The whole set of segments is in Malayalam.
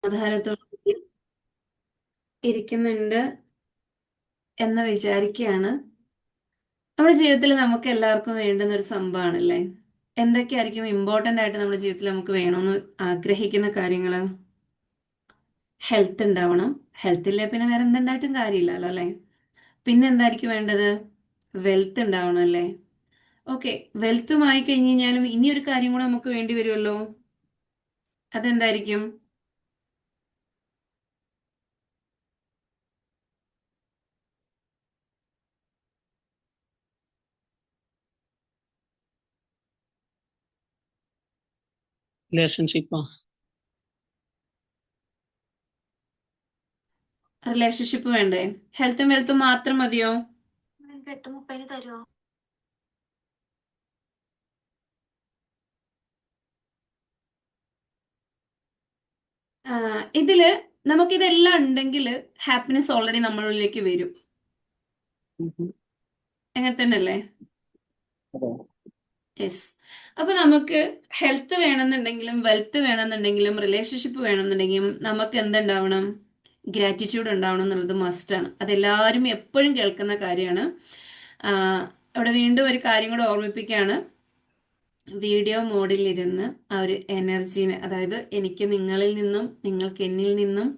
ആധാരത്തോടെ ഇരിക്കുന്നുണ്ട് എന്ന് വിചാരിക്കുകയാണ്. നമ്മുടെ ജീവിതത്തിൽ നമുക്ക് എല്ലാവർക്കും വേണ്ടുന്ന ഒരു സംഭവമാണല്ലേ? എന്തൊക്കെയായിരിക്കും ഇമ്പോർട്ടൻ്റ് ആയിട്ട് നമ്മുടെ ജീവിതത്തിൽ നമുക്ക് വേണമെന്ന് ആഗ്രഹിക്കുന്ന കാര്യങ്ങൾ? ഹെൽത്ത് ഉണ്ടാവണം. ഹെൽത്ത് ഇല്ലേ പിന്നെ വേറെ എന്തുണ്ടായിട്ടും കാര്യമില്ലല്ലോ അല്ലേ? പിന്നെ എന്തായിരിക്കും വേണ്ടത്? വെൽത്ത് ഉണ്ടാവണം അല്ലേ? ഓക്കെ. വെൽത്തുമായി കഴിഞ്ഞ് കഴിഞ്ഞാലും ഇനി ഒരു കാര്യം കൂടെ നമുക്ക് വേണ്ടി വരുമല്ലോ. അതെന്തായിരിക്കും? റിലേഷൻഷിപ്പോ? റിലേഷൻഷിപ്പ് വേണ്ടേ? ഹെൽത്തും വെൽത്തും മാത്രം മതിയോ? ഇതില് നമുക്കിതെല്ലാം ഉണ്ടെങ്കിൽ ഹാപ്പിനെസ് ഓൾറെഡി നമ്മളിലേക്ക് വരും. ഉം. അങ്ങനെ തന്നെയല്ലേ? അതെ. യെസ്. അപ്പൊ നമുക്ക് ഹെൽത്ത് വേണമെന്നുണ്ടെങ്കിലും വെൽത്ത് വേണമെന്നുണ്ടെങ്കിലും റിലേഷൻഷിപ്പ് വേണമെന്നുണ്ടെങ്കിലും നമുക്ക് എന്തുണ്ടാവണം? ഗ്രാറ്റിറ്റ്യൂഡ് ഉണ്ടാവണം എന്നുള്ളത് മസ്റ്റാണ്. അതെല്ലാവരും എപ്പോഴും കേൾക്കുന്ന കാര്യമാണ്. അവിടെ വീണ്ടും ഒരു കാര്യം കൂടെ ഓർമ്മിപ്പിക്കുകയാണ്. വീഡിയോ മോഡിലിരുന്ന് ആ ഒരു എനർജീനെ, അതായത് എനിക്ക് നിങ്ങളിൽ നിന്നും നിങ്ങൾക്ക് എന്നിൽ നിന്നും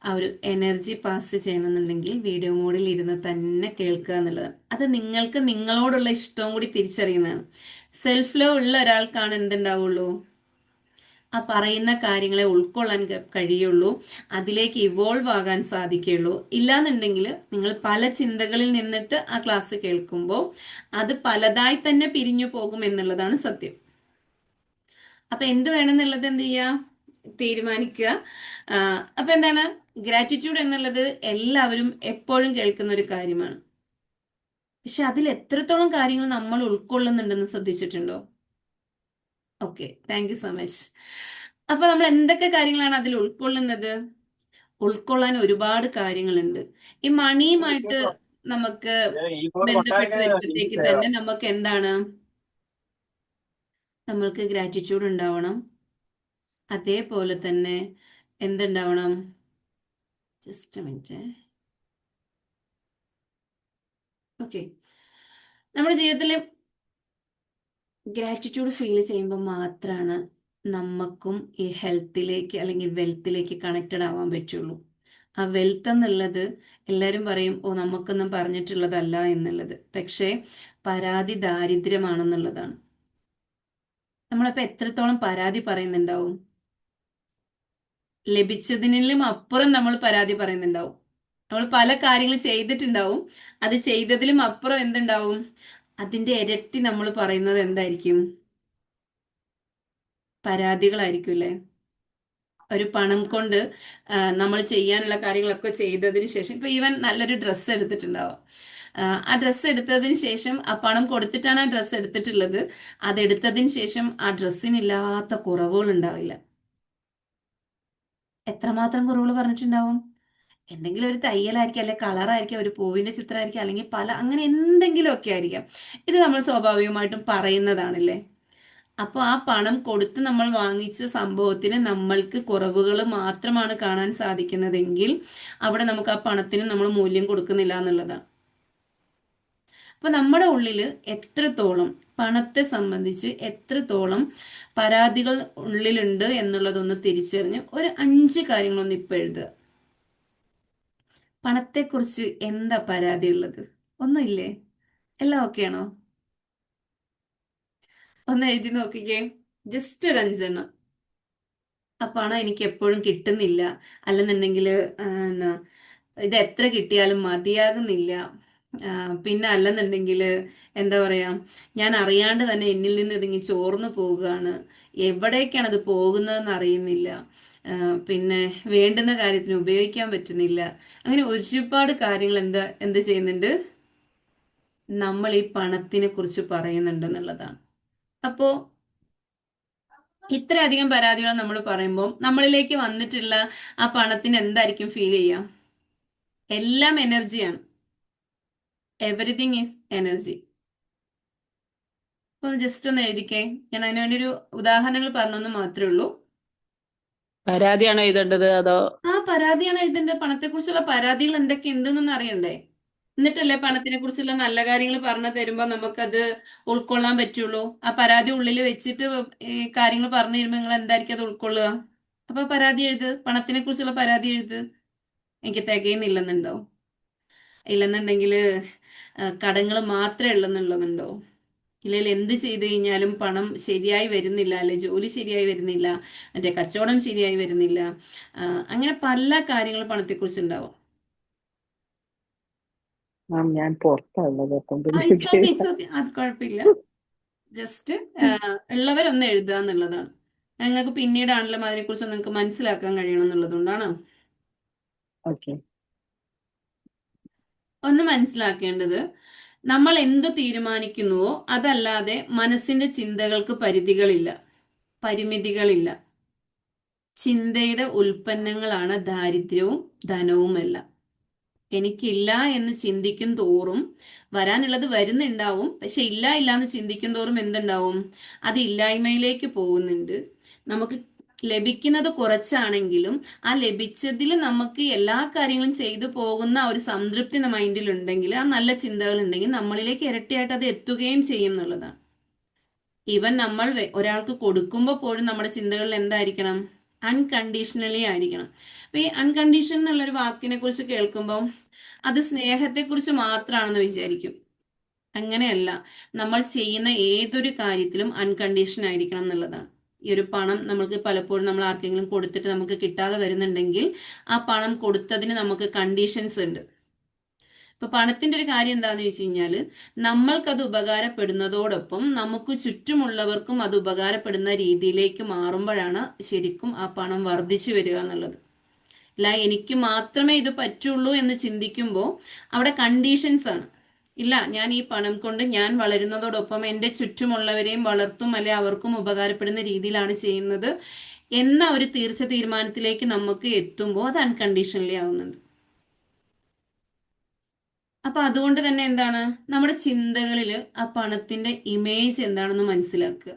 ആ ഒരു എനർജി പാസ് ചെയ്യണമെന്നുണ്ടെങ്കിൽ വീഡിയോ മോഡിൽ ഇരുന്ന് തന്നെ കേൾക്കുക എന്നുള്ളതാണ്. അത് നിങ്ങൾക്ക് നിങ്ങളോടുള്ള ഇഷ്ടവും കൂടി തിരിച്ചറിയുന്നതാണ്. സെൽഫ് ലവ് ഉള്ള ഒരാൾക്കാണ് എന്തുണ്ടാവുള്ളൂ? ആ പറയുന്ന കാര്യങ്ങളെ ഉൾക്കൊള്ളാൻ കഴിയുള്ളൂ, അതിലേക്ക് ഇവോൾവ് ആകാൻ സാധിക്കുകയുള്ളൂ. ഇല്ലാന്നുണ്ടെങ്കിൽ നിങ്ങൾ പല ചിന്തകളിൽ നിന്നിട്ട് ആ ക്ലാസ് കേൾക്കുമ്പോൾ അത് പലതായി തന്നെ പിരിഞ്ഞു പോകും എന്നുള്ളതാണ് സത്യം. അപ്പൊ എന്ത് വേണമെന്നുള്ളത് എന്ത് ചെയ്യുക? തീരുമാനിക്കുക. അപ്പൊ എന്താണ്? ഗ്രാറ്റിറ്റ്യൂഡ് എന്നുള്ളത് എല്ലാവരും എപ്പോഴും കേൾക്കുന്ന ഒരു കാര്യമാണ്. പക്ഷെ അതിൽ എത്രത്തോളം കാര്യങ്ങൾ നമ്മൾ ഉൾക്കൊള്ളുന്നുണ്ടെന്ന് ശ്രദ്ധിച്ചിട്ടുണ്ടോ? Okay, thank you so much. അപ്പൊ നമ്മൾ എന്തൊക്കെ കാര്യങ്ങളാണ് അതിൽ ഉൾക്കൊള്ളുന്നത്? ഉൾക്കൊള്ളാൻ ഒരുപാട് കാര്യങ്ങളുണ്ട്. ഈ മണിയുമായിട്ട് നമുക്ക് ബന്ധപ്പെട്ട് വരുമ്പോഴത്തേക്ക് തന്നെ നമുക്ക് എന്താണ്? നമ്മൾക്ക് ഗ്രാറ്റിറ്റ്യൂഡ് ഉണ്ടാവണം. അതേപോലെ തന്നെ എന്തുണ്ടാവണം? Just minute. ഓക്കെ. നമ്മുടെ ജീവിതത്തിൽ ഗ്രാറ്റിറ്റ്യൂഡ് ഫീൽ ചെയ്യുമ്പോൾ മാത്രമാണ് നമുക്കും ഈ ഹെൽത്തിലേക്ക് അല്ലെങ്കിൽ വെൽത്തിലേക്ക് കണക്റ്റഡ് ആവാൻ പറ്റുള്ളൂ. ആ വെൽത്ത് എന്നുള്ളത് എല്ലാവരും പറയും, ഓ നമുക്കൊന്നും പറഞ്ഞിട്ടുള്ളതല്ല എന്നുള്ളത്. പക്ഷേ പരാതി ദാരിദ്ര്യമാണെന്നുള്ളതാണ്. നമ്മളിപ്പോൾ എത്രത്തോളം പരാതി പറയുന്നുണ്ടാവും? ലഭിച്ചതിനും അപ്പുറം നമ്മൾ പരാതി പറയുന്നുണ്ടാവും. നമ്മൾ പല കാര്യങ്ങൾ ചെയ്തിട്ടുണ്ടാവും, അത് ചെയ്തതിലും അപ്പുറം എന്തുണ്ടാവും? അതിന്റെ ഇരട്ടി നമ്മൾ പറയുന്നത് എന്തായിരിക്കും? പരാതികളായിരിക്കും അല്ലേ? ഒരു പണം കൊണ്ട് നമ്മൾ ചെയ്യാനുള്ള കാര്യങ്ങളൊക്കെ ചെയ്തതിന് ശേഷം ഇപ്പൊ ഈവൻ നല്ലൊരു ഡ്രസ്സ് എടുത്തിട്ടുണ്ടാവും. ആ ഡ്രസ്സ് എടുത്തതിന് ശേഷം ആ പണം കൊടുത്തിട്ടാണ് ആ ഡ്രസ്സ് എടുത്തിട്ടുള്ളത്. അതെടുത്തതിന് ശേഷം ആ ഡ്രസ്സിനില്ലാത്ത കുറവുകൾ ഉണ്ടാവില്ല. എത്രമാത്രം കുറവുകൾ പറഞ്ഞിട്ടുണ്ടാവും? എന്തെങ്കിലും ഒരു തയ്യലായിരിക്കും, അല്ലെങ്കിൽ കളറായിരിക്കും, ഒരു പൂവിന്റെ ചിത്രമായിരിക്കും, അല്ലെങ്കിൽ പല അങ്ങനെ എന്തെങ്കിലുമൊക്കെ ആയിരിക്കാം. ഇത് നമ്മൾ സ്വാഭാവികമായിട്ടും പറയുന്നതാണല്ലേ? അപ്പോൾ ആ പണം കൊടുത്ത് നമ്മൾ വാങ്ങിച്ച സംഭവത്തിന് നമ്മൾക്ക് കുറവുകൾ മാത്രമാണ് കാണാൻ സാധിക്കുന്നതെങ്കിൽ അവിടെ നമുക്ക് ആ പണത്തിന് നമ്മൾ മൂല്യം കൊടുക്കുന്നില്ല എന്നുള്ളതാണ്. അപ്പൊ നമ്മുടെ ഉള്ളിൽ എത്രത്തോളം പണത്തെ സംബന്ധിച്ച് എത്രത്തോളം പരാതികൾ ഉള്ളിലുണ്ട് എന്നുള്ളതൊന്ന് തിരിച്ചറിഞ്ഞ് ഒരു 5 കാര്യങ്ങളൊന്ന് ഇപ്പൊ എഴുതുക. പണത്തെക്കുറിച്ച് എന്താ പരാതി ഉള്ളത്? ഒന്നുമില്ലേ? എല്ലാം ഓക്കെയാണോ? ഒന്ന് എഴുതി നോക്കിക്കേ. ജസ്റ്റ് ഒരു 5 എണ്ണം. ആ പണം എനിക്ക് എപ്പോഴും കിട്ടുന്നില്ല, അല്ലെന്നുണ്ടെങ്കിൽ എന്നാ ഇത് എത്ര കിട്ടിയാലും മതിയാകുന്നില്ല. പിന്നെ അല്ലെന്നുണ്ടെങ്കിൽ എന്താ പറയാ, ഞാൻ അറിയാണ്ട് തന്നെ എന്നിൽ നിന്ന് ഇതിങ്ങി ചോർന്നു പോവുകയാണ്. എവിടേക്കാണ് അത് പോകുന്നതെന്ന് അറിയുന്നില്ല. പിന്നെ വേണ്ടുന്ന കാര്യത്തിന് ഉപയോഗിക്കാൻ പറ്റുന്നില്ല. അങ്ങനെ ഒരുപാട് കാര്യങ്ങൾ എന്ത് ചെയ്യുന്നുണ്ട്? നമ്മൾ ഈ പണത്തിനെ കുറിച്ച് പറയുന്നുണ്ടെന്നുള്ളതാണ്. അപ്പോ ഇത്രയധികം പരാതികൾ നമ്മൾ പറയുമ്പോൾ നമ്മളിലേക്ക് വന്നിട്ടുള്ള ആ പണത്തിന് എന്തായിരിക്കും ഫീൽ ചെയ്യുക? എല്ലാം എനർജിയാണ്. Everything is energy. അപ്പൊ ജസ്റ്റ് ഒന്ന് എഴുതിക്കേ. ഞാൻ അതിനുവേണ്ടി ഒരു ഉദാഹരണങ്ങൾ പറഞ്ഞെന്ന് മാത്രമേ ഉള്ളൂ. പരാതിയാണോ എഴുതേണ്ടത് അതോ? ആ പരാതിയാണ് എഴുതേണ്ടത്. പണത്തെക്കുറിച്ചുള്ള പരാതികൾ എന്തൊക്കെ ഉണ്ടെന്നൊന്ന് അറിയണ്ടേ? എന്നിട്ടല്ലേ പണത്തിനെ കുറിച്ചുള്ള നല്ല കാര്യങ്ങൾ പറഞ്ഞു തരുമ്പോ നമുക്കത് ഉൾക്കൊള്ളാൻ പറ്റുള്ളൂ. ആ പരാതി ഉള്ളിൽ വെച്ചിട്ട് ഈ കാര്യങ്ങൾ പറഞ്ഞു തരുമ്പോ നിങ്ങൾ എന്തായിരിക്കും അത് ഉൾക്കൊള്ളുക? അപ്പൊ പരാതി എഴുത്, പണത്തിനെ കുറിച്ചുള്ള പരാതി എഴുത്. എനിക്ക് തികയുന്നില്ലെന്നുണ്ടോ? ഇല്ലെന്നുണ്ടെങ്കിൽ കടങ്ങൾ മാത്രമേ ഉള്ളെന്നുള്ളതുണ്ടോ? ഇല്ലെങ്കിൽ എന്ത് ചെയ്ത് കഴിഞ്ഞാലും പണം ശരിയായി വരുന്നില്ല, അല്ലെ ജോലി ശരിയായി വരുന്നില്ല, മറ്റേ കച്ചവടം ശരിയായി വരുന്നില്ല. അങ്ങനെ പല കാര്യങ്ങളും പണത്തെക്കുറിച്ച് ഉണ്ടാവും. മാം, ഞാൻ പുറത്താണുള്ളത്, അപ്പം ആ പിന്നെ ഇറ്റ്സ് ഓക്കെ, ഇറ്റ്സ് ഓക്കെ, അത് കുഴപ്പമില്ല. ജസ്റ്റ് ഉള്ളവരൊന്ന് എഴുതുക എന്നുള്ളതാണ്. നിങ്ങൾക്ക് പിന്നീടാണല്ലോ അതിനെക്കുറിച്ച് നിങ്ങൾക്ക് മനസ്സിലാക്കാൻ കഴിയണം എന്നുള്ളതുകൊണ്ടാണ്. ഓക്കെ. ഒന്ന് മനസ്സിലാക്കേണ്ടത്, നമ്മൾ എന്തു തീരുമാനിക്കുന്നുവോ അതല്ലാതെ മനസ്സിന്റെ ചിന്തകൾക്ക് പരിധികളില്ല, പരിമിതികളില്ല. ചിന്തയുടെ ഉൽപ്പന്നങ്ങളാണ് ദാരിദ്ര്യവും ധനവുമെല്ലാം. എനിക്കില്ല എന്ന് ചിന്തിക്കും തോറും വരാനുള്ളത് വരുന്നുണ്ടാവും. പക്ഷെ ഇല്ല ഇല്ല എന്ന് ചിന്തിക്കും തോറും എന്തുണ്ടാവും? അത് ഇല്ലായ്മയിലേക്ക് പോകുന്നുണ്ട്. നമുക്ക് ലഭിക്കുന്നത് കുറച്ചാണെങ്കിലും ആ ലഭിച്ചതിൽ നമുക്ക് എല്ലാ കാര്യങ്ങളും ചെയ്തു പോകുന്ന ആ ഒരു സംതൃപ്തി മൈൻഡിൽ ഉണ്ടെങ്കിൽ, ആ നല്ല ചിന്തകൾ ഉണ്ടെങ്കിൽ നമ്മളിലേക്ക് ഇരട്ടിയായിട്ട് അത് എത്തുകയും ചെയ്യും എന്നുള്ളതാണ്. ഈവൻ നമ്മൾ ഒരാൾക്ക് കൊടുക്കുമ്പോൾ പോലും നമ്മുടെ ചിന്തകളിൽ എന്തായിരിക്കണം? അൺകണ്ടീഷണലി ആയിരിക്കണം. അപ്പൊ ഈ അൺകണ്ടീഷൻ എന്നുള്ളൊരു വാക്കിനെ കുറിച്ച് കേൾക്കുമ്പോൾ അത് സ്നേഹത്തെക്കുറിച്ച് മാത്രമാണെന്ന് വിചാരിക്കും. അങ്ങനെയല്ല. നമ്മൾ ചെയ്യുന്ന ഏതൊരു കാര്യത്തിലും അൺകണ്ടീഷൻ ആയിരിക്കണം എന്നുള്ളതാണ്. ഈ ഒരു പണം നമ്മൾക്ക് പലപ്പോഴും നമ്മൾ ആർക്കെങ്കിലും കൊടുത്തിട്ട് നമുക്ക് കിട്ടാതെ വരുന്നുണ്ടെങ്കിൽ ആ പണം കൊടുത്തതിന് നമുക്ക് കണ്ടീഷൻസ് ഉണ്ട്. ഇപ്പൊ പണത്തിന്റെ ഒരു കാര്യം എന്താന്ന് ചോദിച്ചു കഴിഞ്ഞാല്, നമ്മൾക്കത് ഉപകാരപ്പെടുന്നതോടൊപ്പം നമുക്ക് ചുറ്റുമുള്ളവർക്കും അത് ഉപകാരപ്പെടുന്ന രീതിയിലേക്ക് മാറുമ്പോഴാണ് ശരിക്കും ആ പണം വർദ്ധിച്ചു വരിക എന്നുള്ളത്. അല്ല എനിക്ക് മാത്രമേ ഇത് പറ്റുള്ളൂ എന്ന് ചിന്തിക്കുമ്പോൾ അവിടെ കണ്ടീഷൻസ് ആണ്. ഇല്ല, ഞാൻ ഈ പണം കൊണ്ട് ഞാൻ വളരുന്നതോടൊപ്പം എൻ്റെ ചുറ്റുമുള്ളവരെയും വളർത്തും, അല്ലെ അവർക്കും ഉപകാരപ്പെടുന്ന രീതിയിലാണ് ചെയ്യുന്നത് എന്ന ഒരു തീർച്ചയായും നമുക്ക് എത്തുമ്പോൾ അത് അൺകണ്ടീഷണലി ആവുന്നുണ്ട്. അപ്പൊ അതുകൊണ്ട് തന്നെ എന്താണ്, നമ്മുടെ ചിന്തകളിൽ ആ പണത്തിന്റെ ഇമേജ് എന്താണെന്ന് മനസ്സിലാക്കുക.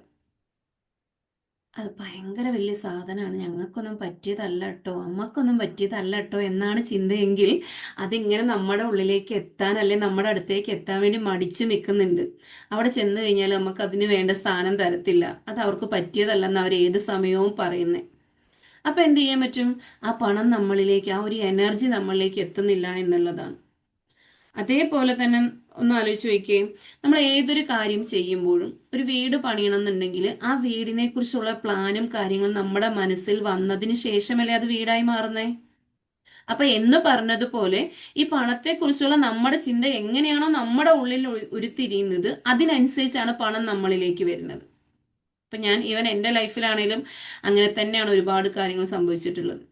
അത് ഭയങ്കര വലിയ സാധനമാണ്, ഞങ്ങൾക്കൊന്നും പറ്റിയതല്ല കേട്ടോ, അമ്മക്കൊന്നും പറ്റിയതല്ല കേട്ടോ എന്നാണ് ചിന്തയെങ്കിൽ അതിങ്ങനെ നമ്മുടെ ഉള്ളിലേക്ക് എത്താൻ, അല്ലെ നമ്മുടെ അടുത്തേക്ക് എത്താൻ വേണ്ടി മടിച്ചു നിൽക്കുന്നുണ്ട്. അവിടെ ചെന്ന് കഴിഞ്ഞാൽ നമുക്ക് അതിന് വേണ്ട സ്ഥാനം തരത്തില്ല, അത് അവർക്ക് പറ്റിയതല്ലെന്ന് അവർ ഏത് സമയവും പറയുന്നേ. അപ്പൊ എന്ത് ചെയ്യാൻ പറ്റും? ആ പണം നമ്മളിലേക്ക്, ആ ഒരു എനർജി നമ്മളിലേക്ക് എത്തുന്നില്ല എന്നുള്ളതാണ്. അതേപോലെ തന്നെ ഒന്ന് ആലോചിച്ച് നോക്കിയേ, നമ്മൾ ഏതൊരു കാര്യം ചെയ്യുമ്പോഴും ഒരു വീട് പണിയണം എന്നുണ്ടെങ്കിൽ ആ വീടിനെ കുറിച്ചുള്ള പ്ലാനും കാര്യങ്ങളും നമ്മുടെ മനസ്സിൽ വന്നതിന് ശേഷമല്ലേ അത് വീടായി മാറുന്നേ? അപ്പൊ എന്ന് പറഞ്ഞതുപോലെ ഈ പണത്തെക്കുറിച്ചുള്ള നമ്മുടെ ചിന്ത എങ്ങനെയാണോ നമ്മുടെ ഉള്ളിൽ ഉരുത്തിരിയുന്നത്, അതിനനുസരിച്ചാണ് പണം നമ്മളിലേക്ക് വരുന്നത്. ഇപ്പൊ ഞാൻ ഈവൻ എൻ്റെ ലൈഫിലാണേലും അങ്ങനെ തന്നെയാണ് ഒരുപാട് കാര്യങ്ങൾ സംഭവിച്ചിട്ടുള്ളത്.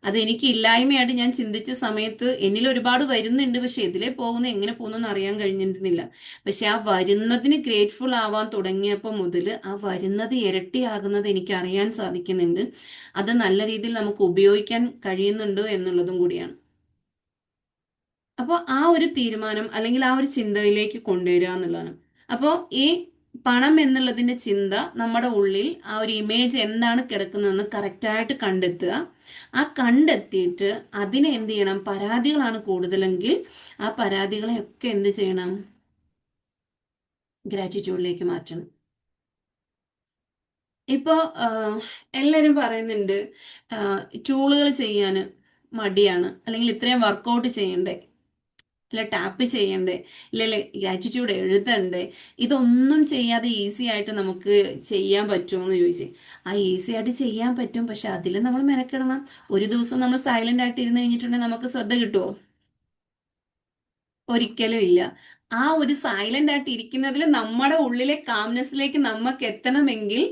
അത് എനിക്ക് ഇല്ലായ്മയായിട്ട് ഞാൻ ചിന്തിച്ച സമയത്ത് എന്നിൽ ഒരുപാട് വരുന്നുണ്ട്, പക്ഷെ ഇതിലേ പോകുന്നു എങ്ങനെ പോകുന്നു എന്ന് അറിയാൻ കഴിഞ്ഞിരുന്നില്ല. പക്ഷെ ആ വരുന്നതിന് ഗ്രേറ്റ്ഫുൾ ആവാൻ തുടങ്ങിയപ്പോൾ മുതൽ ആ വരുന്നത് ഇരട്ടിയാകുന്നത് എനിക്ക് അറിയാൻ സാധിക്കുന്നുണ്ട്. അത് നല്ല രീതിയിൽ നമുക്ക് ഉപയോഗിക്കാൻ കഴിയുന്നുണ്ട് എന്നുള്ളതും കൂടിയാണ്. അപ്പോൾ ആ ഒരു തീരുമാനം അല്ലെങ്കിൽ ആ ഒരു ചിന്തയിലേക്ക് കൊണ്ടുവരിക എന്നുള്ളതാണ്. അപ്പോൾ ഈ പണം എന്നുള്ളതിന്റെ ചിന്ത നമ്മുടെ ഉള്ളിൽ ആ ഒരു ഇമേജ് എന്താണ് കിടക്കുന്നതെന്ന് കറക്റ്റായിട്ട് കണ്ടെത്തുക. ആ കണ്ടെത്തിയിട്ട് അതിനെ എന്ത് ചെയ്യണം? പരാതികളാണ് കൂടുതലെങ്കിൽ ആ പരാതികളെയൊക്കെ എന്ത് ചെയ്യണം? ഗ്രാറ്റിറ്റ്യൂഡിലേക്ക് മാറ്റണം. ഇപ്പോൾ എല്ലാവരും പറയുന്നുണ്ട് ടൂളുകൾ ചെയ്യാൻ മടിയാണ്, അല്ലെങ്കിൽ ഇത്രയും വർക്കൗട്ട് ചെയ്യണ്ടേ, അല്ല ടാപ്പ് ചെയ്യണ്ടേ, ഇല്ലല്ലേ ഗ്രാറ്റിറ്റ്യൂഡ് എഴുതണ്ടേ, ഇതൊന്നും ചെയ്യാതെ ഈസി ആയിട്ട് നമുക്ക് ചെയ്യാൻ പറ്റുമോ എന്ന് ചോദിച്ചേ. ആ ഈസി ആയിട്ട് ചെയ്യാൻ പറ്റും, പക്ഷെ അതിൽ നമ്മൾ മെനക്കിടണം. ഒരു ദിവസം നമ്മൾ സൈലന്റ് ആയിട്ട് ഇരുന്ന് കഴിഞ്ഞിട്ടുണ്ടെങ്കിൽ നമുക്ക് ശ്രദ്ധ കിട്ടുമോ? ഒരിക്കലും ഇല്ല. ആ ഒരു സൈലന്റ് ആയിട്ട് ഇരിക്കുന്നതിൽ നമ്മുടെ ഉള്ളിലെ കാംനെസ്സിലേക്ക് നമുക്ക് എത്തണമെങ്കിൽ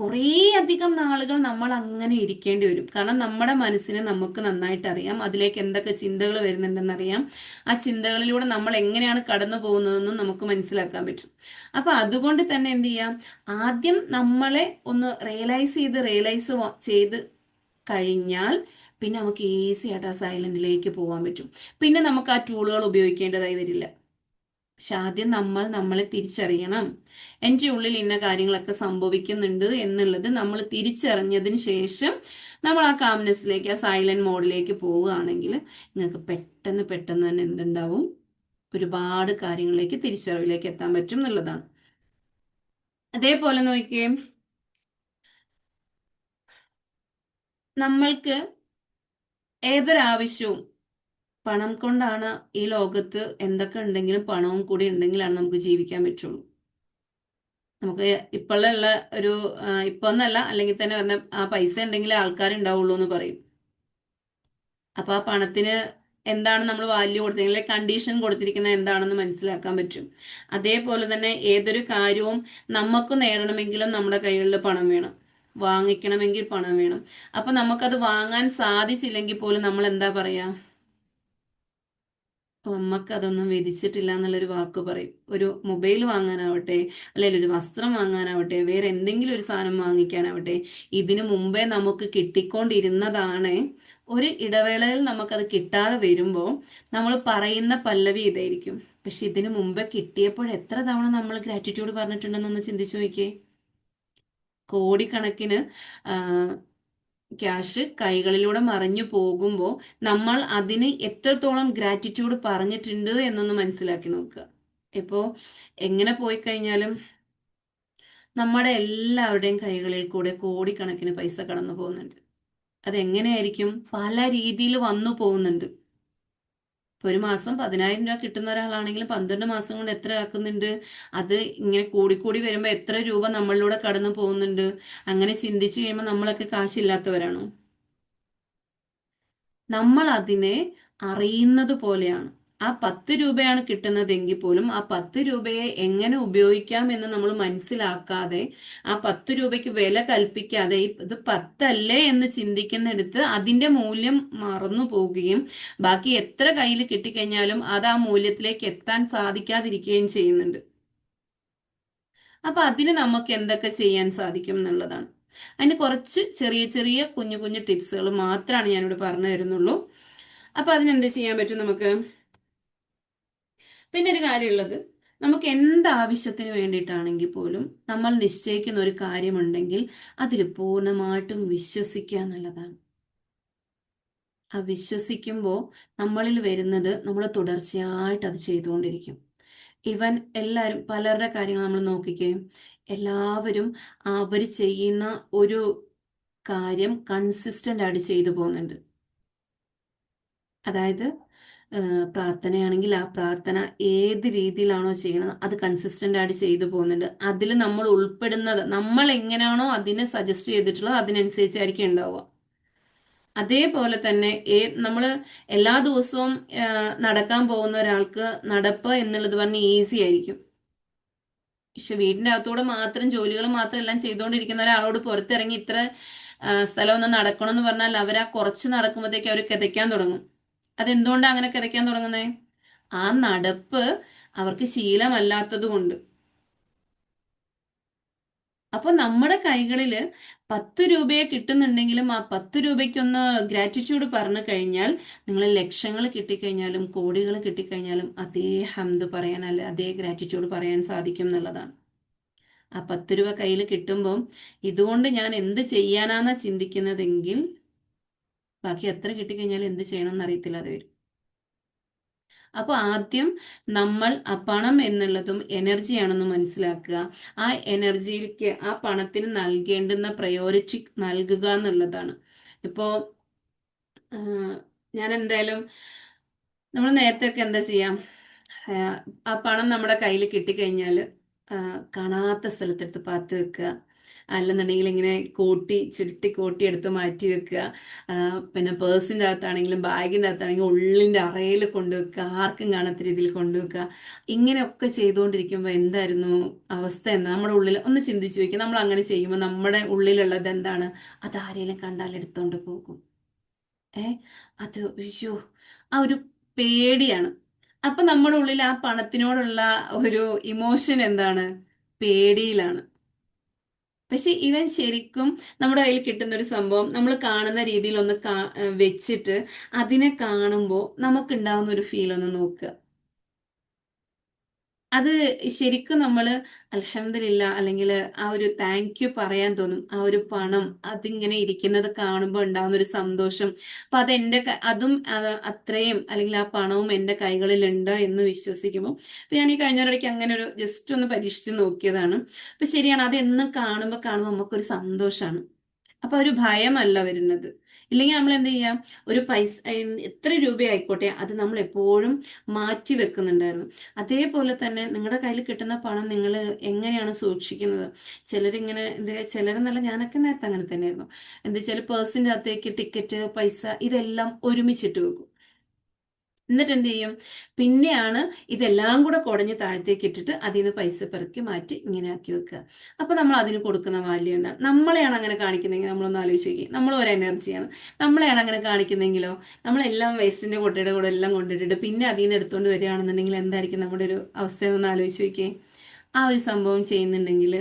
കുറേ അധികം നാളുകൾ നമ്മൾ അങ്ങനെ ഇരിക്കേണ്ടി വരും. കാരണം നമ്മുടെ മനസ്സിനെ നമുക്ക് നന്നായിട്ട് അറിയാം, അതിലേക്ക് എന്തൊക്കെ ചിന്തകൾ വരുന്നുണ്ടെന്ന് അറിയാം. ആ ചിന്തകളിലൂടെ നമ്മൾ എങ്ങനെയാണ് കടന്നു പോകുന്നതെന്നും നമുക്ക് മനസ്സിലാക്കാൻ പറ്റും. അപ്പൊ അതുകൊണ്ട് തന്നെ എന്ത് ചെയ്യാം? ആദ്യം നമ്മളെ ഒന്ന് റിയലൈസ് ചെയ്ത് കഴിഞ്ഞാൽ പിന്നെ നമുക്ക് ഈസി ആയിട്ട് ആ സൈലന്റിലേക്ക് പോകാൻ പറ്റും. പിന്നെ നമുക്ക് ആ ടൂളുകൾ ഉപയോഗിക്കേണ്ടതായി വരില്ല. പക്ഷെ ആദ്യം നമ്മൾ നമ്മളെ തിരിച്ചറിയണം. എൻ്റെ ഉള്ളിൽ ഇന്ന കാര്യങ്ങളൊക്കെ സംഭവിക്കുന്നുണ്ട് എന്നുള്ളത് നമ്മൾ തിരിച്ചറിഞ്ഞതിന് ശേഷം നമ്മൾ ആ കാംനെസ്സിലേക്ക്, ആ സൈലന്റ് മോഡിലേക്ക് പോവുകയാണെങ്കിൽ നിങ്ങൾക്ക് പെട്ടെന്ന് പെട്ടെന്ന് തന്നെ എന്തുണ്ടാവും, ഒരുപാട് കാര്യങ്ങളിലേക്ക്, തിരിച്ചറിവിലേക്ക് എത്താൻ പറ്റും എന്നുള്ളതാണ്. അതേപോലെ നോക്കിയേ, നമ്മൾക്ക് ഏതൊരാവശ്യവും പണം കൊണ്ടാണ്. ഈ ലോകത്ത് എന്തൊക്കെ ഉണ്ടെങ്കിലും പണവും കൂടി ഉണ്ടെങ്കിലാണ് നമുക്ക് ജീവിക്കാൻ പറ്റുള്ളൂ. നമുക്ക് ഇപ്പോഴുള്ള ഒരു ഇപ്പൊ ഒന്നല്ല, അല്ലെങ്കിൽ തന്നെ വന്ന ആ പൈസ ഉണ്ടെങ്കിലേ ആൾക്കാരുണ്ടാവുള്ളൂ എന്ന് പറയും. അപ്പൊ ആ പണത്തിന് എന്താണ് നമ്മൾ വാല്യൂ കൊടുത്തിരിക്കുന്നത്, കണ്ടീഷൻ കൊടുത്തിരിക്കുന്നത് എന്താണെന്ന് മനസ്സിലാക്കാൻ പറ്റും. അതേപോലെ തന്നെ ഏതൊരു കാര്യവും നമുക്ക് നേടണമെങ്കിലും നമ്മുടെ കൈകളിൽ പണം വേണം, വാങ്ങിക്കണമെങ്കിൽ പണം വേണം. അപ്പൊ നമുക്കത് വാങ്ങാൻ സാധിച്ചില്ലെങ്കിൽ പോലും നമ്മൾ എന്താ പറയാ, നമുക്ക് അതൊന്നും വിധിച്ചിട്ടില്ല എന്നുള്ളൊരു വാക്ക് പറയും. ഒരു മൊബൈൽ വാങ്ങാനാവട്ടെ, അല്ലെങ്കിൽ ഒരു വസ്ത്രം വാങ്ങാനാവട്ടെ, വേറെ എന്തെങ്കിലും ഒരു സാധനം വാങ്ങിക്കാനാവട്ടെ, ഇതിനു മുമ്പേ നമുക്ക് കിട്ടിക്കൊണ്ടിരുന്നതാണ്. ഒരു ഇടവേളയിൽ നമുക്കത് കിട്ടാതെ വരുമ്പോൾ നമ്മൾ പറയുന്ന പല്ലവി ഇതായിരിക്കും, പക്ഷെ ഇതിനു മുമ്പേ കിട്ടിയപ്പോൾ എത്ര തവണ നമ്മൾ ഗ്രാറ്റിറ്റ്യൂഡ് പറഞ്ഞിട്ടുണ്ടെന്നൊന്ന് ചിന്തിച്ചു നോക്കിയേ. കോടിക്കണക്കിന് ക്യാഷ് കൈകളിലൂടെ മറിഞ്ഞു പോകുമ്പോൾ നമ്മൾ അതിന് എത്രത്തോളം ഗ്രാറ്റിറ്റ്യൂഡ് പറഞ്ഞിട്ടുണ്ട് എന്നൊന്ന് മനസ്സിലാക്കി നോക്കുക. ഇപ്പോൾ എങ്ങനെ പോയി കഴിഞ്ഞാലും നമ്മുടെ എല്ലാവരുടെയും കൈകളിൽ കൂടെ കോടിക്കണക്കിന് പൈസ കടന്നു പോകുന്നുണ്ട്. അതെങ്ങനെയായിരിക്കും, പല രീതിയിൽ വന്നു പോകുന്നുണ്ട്. ഇപ്പൊ ഒരു മാസം 10,000 രൂപ കിട്ടുന്ന ഒരാളാണെങ്കിൽ 12 മാസം കൊണ്ട് എത്ര ആക്കുന്നുണ്ട്. അത് ഇങ്ങനെ കൂടിക്കൂടി വരുമ്പോൾ എത്ര രൂപ നമ്മളിലൂടെ കടന്നു പോകുന്നുണ്ട്. അങ്ങനെ ചിന്തിച്ചു കഴിയുമ്പോൾ നമ്മളൊക്കെ കാശില്ലാത്തവരാണോ? നമ്മൾ അതിനെ അറിയുന്നത് പോലെയാണ്. ആ 10 രൂപയാണ് കിട്ടുന്നതെങ്കിൽ പോലും ആ 10 രൂപയെ എങ്ങനെ ഉപയോഗിക്കാം എന്ന് നമ്മൾ മനസ്സിലാക്കാതെ, ആ 10 രൂപയ്ക്ക് വില കൽപ്പിക്കാതെ, ഇത് 10 അല്ലേ എന്ന് ചിന്തിക്കുന്നിടത്ത് അതിന്റെ മൂല്യം മറന്നു പോവുകയും ബാക്കി എത്ര കയ്യിൽ കിട്ടിക്കഴിഞ്ഞാലും അത് ആ മൂല്യത്തിലേക്ക് എത്താൻ സാധിക്കാതിരിക്കുകയും ചെയ്യുന്നുണ്ട്. അപ്പൊ അതിന് നമുക്ക് എന്തൊക്കെ ചെയ്യാൻ സാധിക്കും എന്നുള്ളതാണ്. അതിന് കുറച്ച് ചെറിയ ചെറിയ കുഞ്ഞു കുഞ്ഞു ടിപ്സുകൾ മാത്രമാണ് ഞാനിവിടെ പറഞ്ഞു തരുന്നുള്ളൂ. അപ്പൊ അതിനെന്ത് ചെയ്യാൻ പറ്റും നമുക്ക്. പിന്നെ ഒരു കാര്യമുള്ളത്, നമുക്ക് എന്താവശ്യത്തിന് വേണ്ടിയിട്ടാണെങ്കിൽ പോലും നമ്മൾ നിശ്ചയിക്കുന്ന ഒരു കാര്യമുണ്ടെങ്കിൽ അതിൽ പൂർണ്ണമായിട്ടും വിശ്വസിക്കുക എന്നുള്ളതാണ്. ആ വിശ്വസിക്കുമ്പോൾ നമ്മളിൽ വരുന്നത്, നമ്മൾ തുടർച്ചയായിട്ട് അത് ചെയ്തുകൊണ്ടിരിക്കും. ഇവൻ എല്ലാവരും പലരുടെ കാര്യങ്ങൾ നമ്മൾ നോക്കിക്കുകയും, എല്ലാവരും അവർ ചെയ്യുന്ന ഒരു കാര്യം കൺസിസ്റ്റന്റ് ആയിട്ട് ചെയ്തു പോകുന്നുണ്ട്. അതായത് പ്രാർത്ഥനയാണെങ്കിൽ ആ പ്രാർത്ഥന ഏത് രീതിയിലാണോ ചെയ്യണത് അത് കൺസിസ്റ്റന്റ് ആയിട്ട് ചെയ്തു പോകുന്നുണ്ട്. അതിൽ നമ്മൾ ഉൾപ്പെടുന്നത്, നമ്മൾ എങ്ങനെയാണോ അതിനെ സജസ്റ്റ് ചെയ്തിട്ടുള്ളത് അതിനനുസരിച്ചായിരിക്കും ഉണ്ടാവുക. അതേപോലെ തന്നെ നമ്മൾ എല്ലാ ദിവസവും നടക്കാൻ പോകുന്ന ഒരാൾക്ക് നടപ്പ് എന്നുള്ളത് പറഞ്ഞ് ഈസി ആയിരിക്കും. പക്ഷെ വീടിന്റെ അകത്തൂടെ മാത്രം ജോലികൾ മാത്രം എല്ലാം ചെയ്തുകൊണ്ടിരിക്കുന്ന ഒരാളോട് പുറത്തിറങ്ങി ഇത്ര സ്ഥലം ഒന്ന് നടക്കണം എന്ന് പറഞ്ഞാൽ അവർ ആ കുറച്ച് നടക്കുമ്പോഴത്തേക്ക് അവർ കിതയ്ക്കാൻ തുടങ്ങും. അതെന്തുകൊണ്ടാണ് അങ്ങനെ കിതയ്ക്കാൻ തുടങ്ങുന്നത്? ആ നടപ്പ് അവർക്ക് ശീലമല്ലാത്തത് കൊണ്ട്. അപ്പൊ നമ്മുടെ കൈകളില് 10 രൂപയെ കിട്ടുന്നുണ്ടെങ്കിലും ആ 10 രൂപയ്ക്കൊന്ന് ഗ്രാറ്റിറ്റ്യൂഡ് പറഞ്ഞു കഴിഞ്ഞാൽ, നിങ്ങൾ ലക്ഷങ്ങൾ കിട്ടിക്കഴിഞ്ഞാലും കോടികൾ കിട്ടിക്കഴിഞ്ഞാലും അതേ ഹംദ് പറയാൻ, അല്ലെ അതേ ഗ്രാറ്റിറ്റ്യൂഡ് പറയാൻ സാധിക്കും എന്നുള്ളതാണ്. ആ 10 രൂപ കയ്യിൽ കിട്ടുമ്പോൾ ഇതുകൊണ്ട് ഞാൻ എന്ത് ചെയ്യാനാന്നാ ചിന്തിക്കുന്നതെങ്കിൽ ബാക്കി എത്ര കിട്ടിക്കഴിഞ്ഞാലും എന്ത് ചെയ്യണമെന്ന് അറിയത്തില്ലാതെ വരും. അപ്പോൾ ആദ്യം നമ്മൾ ആ പണം എന്നുള്ളതും എനർജിയാണെന്ന് മനസ്സിലാക്കുക. ആ എനർജിയിലേക്ക്, ആ പണത്തിന് നൽകേണ്ടുന്ന പ്രയോറിറ്റി നൽകുക എന്നുള്ളതാണ്. ഇപ്പോൾ ഞാൻ എന്തായാലും, നമ്മൾ നേരത്തെ ഒക്കെ എന്താ ചെയ്യാം, ആ പണം നമ്മുടെ കയ്യിൽ കിട്ടിക്കഴിഞ്ഞാൽ കാണാത്ത സ്ഥലത്തെടുത്ത് പാത്ത് വെക്കുക, അല്ലെന്നുണ്ടെങ്കിൽ ഇങ്ങനെ ചുരുട്ടി കോട്ടി എടുത്ത് മാറ്റി വെക്കുക. പിന്നെ പേഴ്സിൻ്റെ അകത്താണെങ്കിലും ബാഗിൻ്റെ അകത്താണെങ്കിലും ഉള്ളിൻ്റെ അറയിൽ കൊണ്ടുവെക്കുക, ആർക്കും കാണാത്ത രീതിയിൽ കൊണ്ടുവെക്കുക. ഇങ്ങനെയൊക്കെ ചെയ്തുകൊണ്ടിരിക്കുമ്പോൾ എന്തായിരുന്നു അവസ്ഥ എന്ന് നമ്മുടെ ഉള്ളിൽ ഒന്ന് ചിന്തിച്ചു വയ്ക്കുക. നമ്മൾ അങ്ങനെ ചെയ്യുമ്പോൾ നമ്മുടെ ഉള്ളിലുള്ളത് എന്താണ്? അത് ആരെങ്കിലും കണ്ടാൽ എടുത്തോണ്ട് പോകും. ഏ അത് അയ്യോ, ആ ഒരു പേടിയാണ്. അപ്പൊ നമ്മുടെ ഉള്ളിൽ ആ പണത്തിനോടുള്ള ഒരു ഇമോഷൻ എന്താണ്? പേടിയിലാണ്. പക്ഷെ ഇവൻ ശരിക്കും നമ്മുടെ കയ്യിൽ കിട്ടുന്ന ഒരു സംഭവം നമ്മൾ കാണുന്ന രീതിയിൽ ഒന്ന് വെച്ചിട്ട് അതിനെ കാണുമ്പോൾ നമുക്കുണ്ടാവുന്ന ഒരു ഫീൽ ഒന്ന് നോക്കുക. അത് ശരിക്കും നമ്മൾ അൽഹംദുലില്ലാ അല്ലെങ്കിൽ ആ ഒരു താങ്ക് യു പറയാൻ തോന്നും. ആ ഒരു പണം അതിങ്ങനെ ഇരിക്കുന്നത് കാണുമ്പോൾ ഉണ്ടാകുന്ന ഒരു സന്തോഷം. അപ്പൊ അത് അതും അത്രയും അല്ലെങ്കിൽ ആ പണവും എൻ്റെ കൈകളിലുണ്ട് എന്ന് വിശ്വസിക്കുമ്പോൾ, അപ്പൊ ഞാൻ ഈ കഴിഞ്ഞൊരിടയ്ക്ക് അങ്ങനെ ഒരു ജസ്റ്റ് ഒന്ന് പരീക്ഷിച്ച് നോക്കിയതാണ്. അപ്പൊ ശരിയാണ്, അത് എന്നും കാണുമ്പോൾ നമുക്കൊരു സന്തോഷമാണ്. അപ്പൊ ഒരു ഭയമല്ല വരുന്നത്. ഇല്ലെങ്കിൽ നമ്മൾ എന്ത് ചെയ്യാം, ഒരു പൈസ എത്ര രൂപയായിക്കോട്ടെ അത് നമ്മൾ എപ്പോഴും മാറ്റി വെക്കുന്നുണ്ടായിരുന്നു. അതേപോലെ തന്നെ നിങ്ങളുടെ കയ്യിൽ കിട്ടുന്ന പണം നിങ്ങൾ എങ്ങനെയാണ് സൂക്ഷിക്കുന്നത്? ചിലരിങ്ങനെ ചിലരെന്നല്ല, ഞാനൊക്കെ നേരത്തെ അങ്ങനെ തന്നെയായിരുന്നു. എന്താ വെച്ചാൽ പേഴ്സിൻ്റെ അകത്തേക്ക് ടിക്കറ്റ്, പൈസ ഇതെല്ലാം ഒരുമിച്ചിട്ട് വെക്കും. എന്നിട്ട് എന്ത് ചെയ്യും, പിന്നെയാണ് ഇതെല്ലാം കൂടെ കുടഞ്ഞ് താഴത്തേക്ക് ഇട്ടിട്ട് അതിൽ നിന്ന് പൈസ പെറുക്കി മാറ്റി ഇങ്ങനെ ആക്കി വെക്കുക. അപ്പൊ നമ്മൾ അതിന് കൊടുക്കുന്ന വാല്യൂ എന്താണ്? നമ്മളെയാണ് അങ്ങനെ കാണിക്കുന്നെങ്കിൽ നമ്മളൊന്ന് ആലോചിച്ച് നോക്കി, നമ്മളും ഒരു എനർജിയാണ്. നമ്മളെയാണ് അങ്ങനെ കാണിക്കുന്നെങ്കിലോ, നമ്മളെല്ലാം വേസ്റ്റിന്റെ കൊട്ടയുടെ കൂടെ എല്ലാം കൊണ്ടിട്ടിട്ട് പിന്നെ അതിൽ നിന്ന് എടുത്തുകൊണ്ട് വരികയാണെന്നുണ്ടെങ്കിൽ എന്തായിരിക്കും നമ്മുടെ ഒരു അവസ്ഥ എന്നൊന്ന് ആലോചിച്ച് നോക്കിയേ. ആ ഒരു സംഭവം ചെയ്യുന്നുണ്ടെങ്കിൽ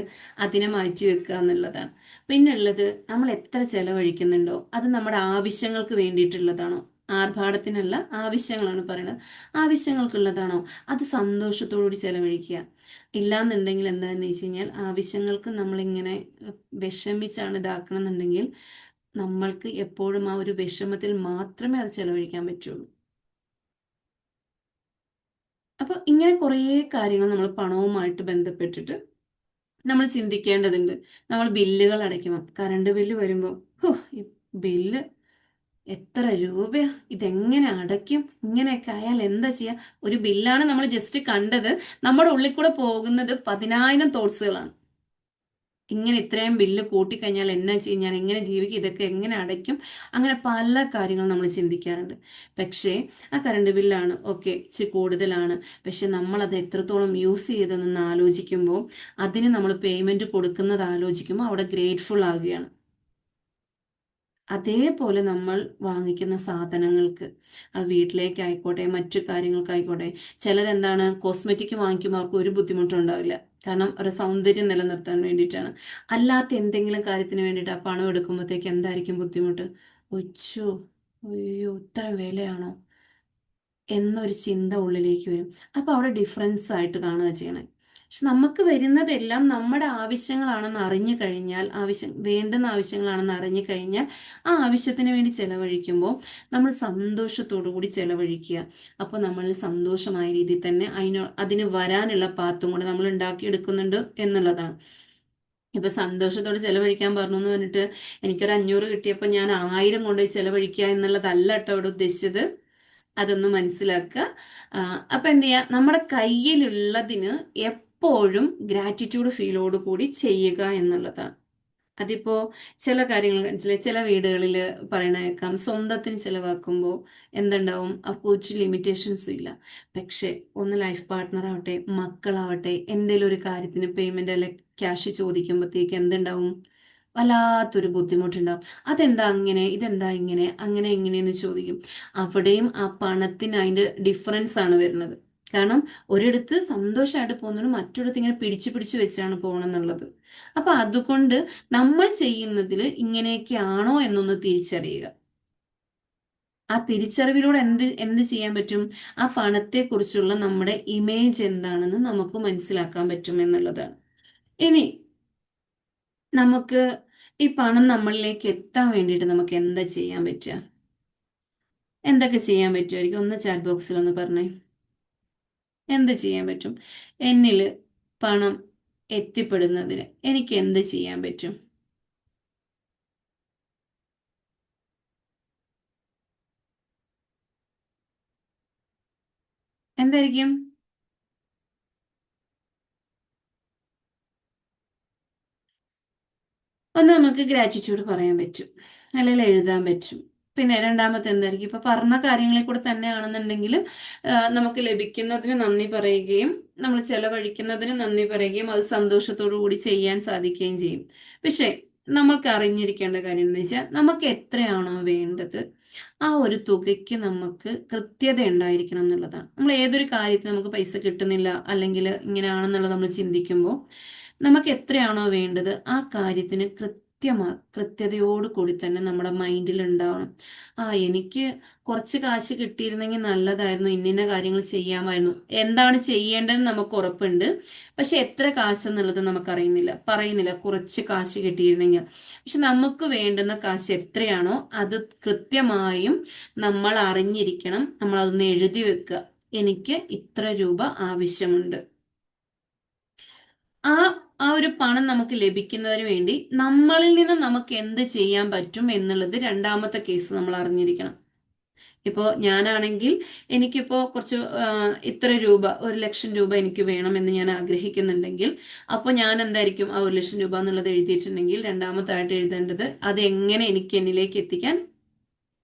അതിനെ മാറ്റി വെക്കുക എന്നുള്ളതാണ്. പിന്നെ ഉള്ളത്, നമ്മൾ എത്ര ചെലവഴിക്കുന്നുണ്ടോ അത് നമ്മുടെ ആവശ്യങ്ങൾക്ക് വേണ്ടിയിട്ടുള്ളതാണോ? ആർഭാടത്തിനല്ല, ആവശ്യങ്ങളാണ് പറയുന്നത്. ആവശ്യങ്ങൾക്കുള്ളതാണോ? അത് സന്തോഷത്തോടുകൂടി ചെലവഴിക്കുക. ഇല്ലാന്നുണ്ടെങ്കിൽ എന്താണെന്ന് വെച്ച് കഴിഞ്ഞാൽ, ആവശ്യങ്ങൾക്ക് നമ്മളിങ്ങനെ വിഷമിച്ചാണ് ഇതാക്കണം എന്നുണ്ടെങ്കിൽ നമ്മൾക്ക് എപ്പോഴും ആ ഒരു വിഷമത്തിൽ മാത്രമേ അത് ചെലവഴിക്കാൻ പറ്റുള്ളൂ. അപ്പൊ ഇങ്ങനെ കുറേ കാര്യങ്ങൾ നമ്മൾ പണവുമായിട്ട് ബന്ധപ്പെട്ടിട്ട് നമ്മൾ ചിന്തിക്കേണ്ടതുണ്ട്. നമ്മൾ ബില്ലുകൾ അടയ്ക്കുമ്പോൾ, കറണ്ട് ബില്ല് വരുമ്പോൾ, ഹോ, ഈ ബില്ല് എത്ര രൂപയാ, ഇതെങ്ങനെ അടയ്ക്കും, ഇങ്ങനെയൊക്കെ ആയാൽ എന്താ ചെയ്യാ? ഒരു ബില്ലാണ് നമ്മൾ ജസ്റ്റ് കണ്ടത്, നമ്മുടെ ഉള്ളിൽ കൂടെ പോകുന്നത് 10,000 തോട്ട്സുകളാണ്. ഇങ്ങനെ ഇത്രയും ബില്ല് കൂട്ടിക്കഴിഞ്ഞാൽ എന്നാ ചെയ്യും, ഞാൻ എങ്ങനെ ജീവിക്കും, ഇതൊക്കെ എങ്ങനെ അടയ്ക്കും, അങ്ങനെ പല കാര്യങ്ങളും നമ്മൾ ചിന്തിക്കാറുണ്ട്. പക്ഷേ ആ കറണ്ട് ബില്ലാണ് ഓക്കെ ഇച്ചിരി കൂടുതലാണ്, പക്ഷെ നമ്മളത് എത്രത്തോളം യൂസ് ചെയ്തതെന്ന് ആലോചിക്കുമ്പോൾ, അതിന് നമ്മൾ പേയ്മെന്റ് കൊടുക്കുന്നത് ആലോചിക്കുമ്പോൾ അവിടെ ഗ്രേറ്റ്ഫുൾ ആകുകയാണ്. അതേപോലെ നമ്മൾ വാങ്ങിക്കുന്ന സാധനങ്ങൾക്ക്, അത് വീട്ടിലേക്കായിക്കോട്ടെ മറ്റു കാര്യങ്ങൾക്കായിക്കോട്ടെ, ചിലരെന്താണ് കോസ്മെറ്റിക് വാങ്ങിക്കുമ്പോൾ അവർക്ക് ഒരു ബുദ്ധിമുട്ടുണ്ടാവില്ല. കാരണം അവരുടെ സൗന്ദര്യം നിലനിർത്താൻ വേണ്ടിയിട്ടാണ്. അല്ലാത്ത എന്തെങ്കിലും കാര്യത്തിന് വേണ്ടിയിട്ട് ആ പണം എടുക്കുമ്പോഴത്തേക്ക് എന്തായിരിക്കും ബുദ്ധിമുട്ട്? ഒച്ചോ, അയ്യോ, ഇത്ര വിലയാണോ എന്നൊരു ചിന്ത ഉള്ളിലേക്ക് വരും. അപ്പോൾ അവിടെ ഡിഫറൻസ് ആയിട്ട് കാണുക ചെയ്യണേ. പക്ഷെ നമുക്ക് വരുന്നതെല്ലാം നമ്മുടെ ആവശ്യങ്ങളാണെന്ന് അറിഞ്ഞു കഴിഞ്ഞാൽ, വേണ്ടുന്ന ആവശ്യങ്ങളാണെന്ന് അറിഞ്ഞു കഴിഞ്ഞാൽ ആ ആവശ്യത്തിന് വേണ്ടി ചെലവഴിക്കുമ്പോൾ നമ്മൾ സന്തോഷത്തോടു കൂടി ചെലവഴിക്കുക. അപ്പോൾ നമ്മൾ സന്തോഷമായ രീതിയിൽ തന്നെ അതിന് വരാനുള്ള പാത്തും കൂടെ നമ്മൾ ഉണ്ടാക്കിയെടുക്കുന്നുണ്ട് എന്നുള്ളതാണ്. ഇപ്പൊ സന്തോഷത്തോടെ ചെലവഴിക്കാൻ പറഞ്ഞു എന്ന് പറഞ്ഞിട്ട് എനിക്കൊരു 500 കിട്ടിയപ്പോൾ ഞാൻ 1000 കൊണ്ടുപോയി ചെലവഴിക്കുക എന്നുള്ളതല്ല കേട്ടോ ഇവിടെ ഉദ്ദേശിച്ചത്. അതൊന്ന് മനസ്സിലാക്കുക. അപ്പൊ എന്ത് ചെയ്യുക, നമ്മുടെ കയ്യിലുള്ളതിന് എപ്പോഴും ഗ്രാറ്റിറ്റ്യൂഡ് ഫീലോട് കൂടി ചെയ്യുക എന്നുള്ളതാണ്. അതിപ്പോ ചില കാര്യങ്ങൾ കാണിച്ചില്ലേ, ചില വീടുകളിൽ പറയണ കേൾക്കാം, സ്വന്തത്തിന് ചിലവാക്കുമ്പോൾ എന്തുണ്ടാവും, അവർക്ക് ഒരു ലിമിറ്റേഷൻസും ഇല്ല. പക്ഷെ ഒന്ന് ലൈഫ് പാർട്ട്ണർ ആവട്ടെ, മക്കളാവട്ടെ, എന്തെങ്കിലും ഒരു കാര്യത്തിന് പേയ്മെന്റ് അല്ലെ ക്യാഷ് ചോദിക്കുമ്പോഴത്തേക്ക് എന്തുണ്ടാവും, വല്ലാത്തൊരു ബുദ്ധിമുട്ടുണ്ടാവും. അതെന്താ അങ്ങനെ, ഇതെന്താ ഇങ്ങനെ, അങ്ങനെ ഇങ്ങനെയെന്ന് ചോദിക്കും. അവിടെയും ആ പണത്തിന് അതിന്റെ ഡിഫറൻസ് ആണ് വരുന്നത്. കാരണം ഒരിടത്ത് സന്തോഷമായിട്ട് പോകുന്നത് മറ്റൊരിടത്ത് ഇങ്ങനെ പിടിച്ചു പിടിച്ചു വെച്ചാണ് പോകണമെന്നുള്ളത്. അപ്പൊ അതുകൊണ്ട് നമ്മൾ ചെയ്യുന്നതിൽ ഇങ്ങനെയൊക്കെയാണോ എന്നൊന്ന് തിരിച്ചറിയുക. ആ തിരിച്ചറിവിലൂടെ എന്ത് എന്ത് ചെയ്യാൻ പറ്റും, ആ പണത്തെക്കുറിച്ചുള്ള നമ്മുടെ ഇമേജ് എന്താണെന്ന് നമുക്ക് മനസ്സിലാക്കാൻ പറ്റും എന്നുള്ളതാണ്. ഇനി നമുക്ക് ഈ പണം നമ്മളിലേക്ക് എത്താൻ വേണ്ടിയിട്ട് നമുക്ക് എന്താ ചെയ്യാൻ പറ്റുക? എന്തൊക്കെ ചെയ്യാൻ പറ്റുമായിരിക്കും? ഒന്ന് ചാറ്റ് ബോക്സിൽ ഒന്ന് പറഞ്ഞേ. എന്ത് ചെയ്യാൻ പറ്റും? എന്നിൽ പണം എത്തിപ്പെടുന്നതിന് എനിക്ക് എന്ത് ചെയ്യാൻ പറ്റും? എന്തായിരിക്കും? ഒന്ന് നമുക്ക് ഗ്രാറ്റിറ്റ്യൂഡ് പറയാൻ പറ്റും, അല്ലെങ്കിൽ എഴുതാൻ പറ്റും. പിന്നെ രണ്ടാമത്തെ എന്തായിരിക്കും, ഇപ്പൊ പറഞ്ഞ കാര്യങ്ങളിൽ കൂടെ തന്നെയാണെന്നുണ്ടെങ്കിൽ നമുക്ക് ലഭിക്കുന്നതിന് നന്ദി പറയുകയും നമ്മൾ ചെലവഴിക്കുന്നതിന് നന്ദി പറയുകയും അത് സന്തോഷത്തോടു കൂടി ചെയ്യാൻ സാധിക്കുകയും ചെയ്യും. പക്ഷെ നമ്മൾക്ക് അറിഞ്ഞിരിക്കേണ്ട കാര്യം എന്ന് വെച്ചാൽ, നമുക്ക് എത്രയാണോ വേണ്ടത് ആ ഒരു തുകയ്ക്ക് നമുക്ക് കൃത്യത ഉണ്ടായിരിക്കണം എന്നുള്ളതാണ്. നമ്മൾ ഏതൊരു കാര്യത്തിന് നമുക്ക് പൈസ കിട്ടുന്നില്ല അല്ലെങ്കിൽ ഇങ്ങനെയാണെന്നുള്ളത് നമ്മൾ ചിന്തിക്കുമ്പോൾ, നമുക്ക് എത്രയാണോ വേണ്ടത് ആ കാര്യത്തിന് കൃത്യതയോട് കൂടി തന്നെ നമ്മുടെ മൈൻഡിൽ ഉണ്ടാവണം. എനിക്ക് കുറച്ച് കാശ് കിട്ടിയിരുന്നെങ്കിൽ നല്ലതായിരുന്നു, ഇന്നിന്ന കാര്യങ്ങൾ ചെയ്യാമായിരുന്നു. എന്താണ് ചെയ്യേണ്ടതെന്ന് നമുക്ക് ഉറപ്പുണ്ട്, പക്ഷെ എത്ര കാശ് എന്നുള്ളത് നമുക്കറിയുന്നില്ല, പറയുന്നില്ല കുറച്ച് കാശ് കിട്ടിയിരുന്നെങ്കിൽ. പക്ഷെ നമുക്ക് വേണ്ടുന്ന കാശ് എത്രയാണോ അത് കൃത്യമായും നമ്മൾ അറിഞ്ഞിരിക്കണം. നമ്മൾ അതൊന്ന് എഴുതി വെക്കുക, എനിക്ക് ഇത്ര രൂപ ആവശ്യമുണ്ട്. ആ ആ ഒരു പണം നമുക്ക് ലഭിക്കുന്നതിന് വേണ്ടി നമ്മളിൽ നിന്ന് നമുക്ക് എന്ത് ചെയ്യാൻ പറ്റും എന്നുള്ളത് രണ്ടാമത്തെ കേസ് നമ്മൾ അറിഞ്ഞിരിക്കണം. ഇപ്പോൾ ഞാനാണെങ്കിൽ എനിക്കിപ്പോൾ കുറച്ച് ഇത്ര രൂപ, 1,00,000 രൂപ എനിക്ക് വേണമെന്ന് ഞാൻ ആഗ്രഹിക്കുന്നുണ്ടെങ്കിൽ, അപ്പോൾ ഞാൻ എന്തായിരിക്കും ആ 1,00,000 രൂപ എന്നുള്ളത് എഴുതിയിട്ടുണ്ടെങ്കിൽ രണ്ടാമത്തായിട്ട് എഴുതേണ്ടത് അത് എങ്ങനെ എനിക്ക് എന്നിലേക്ക് എത്തിക്കാൻ,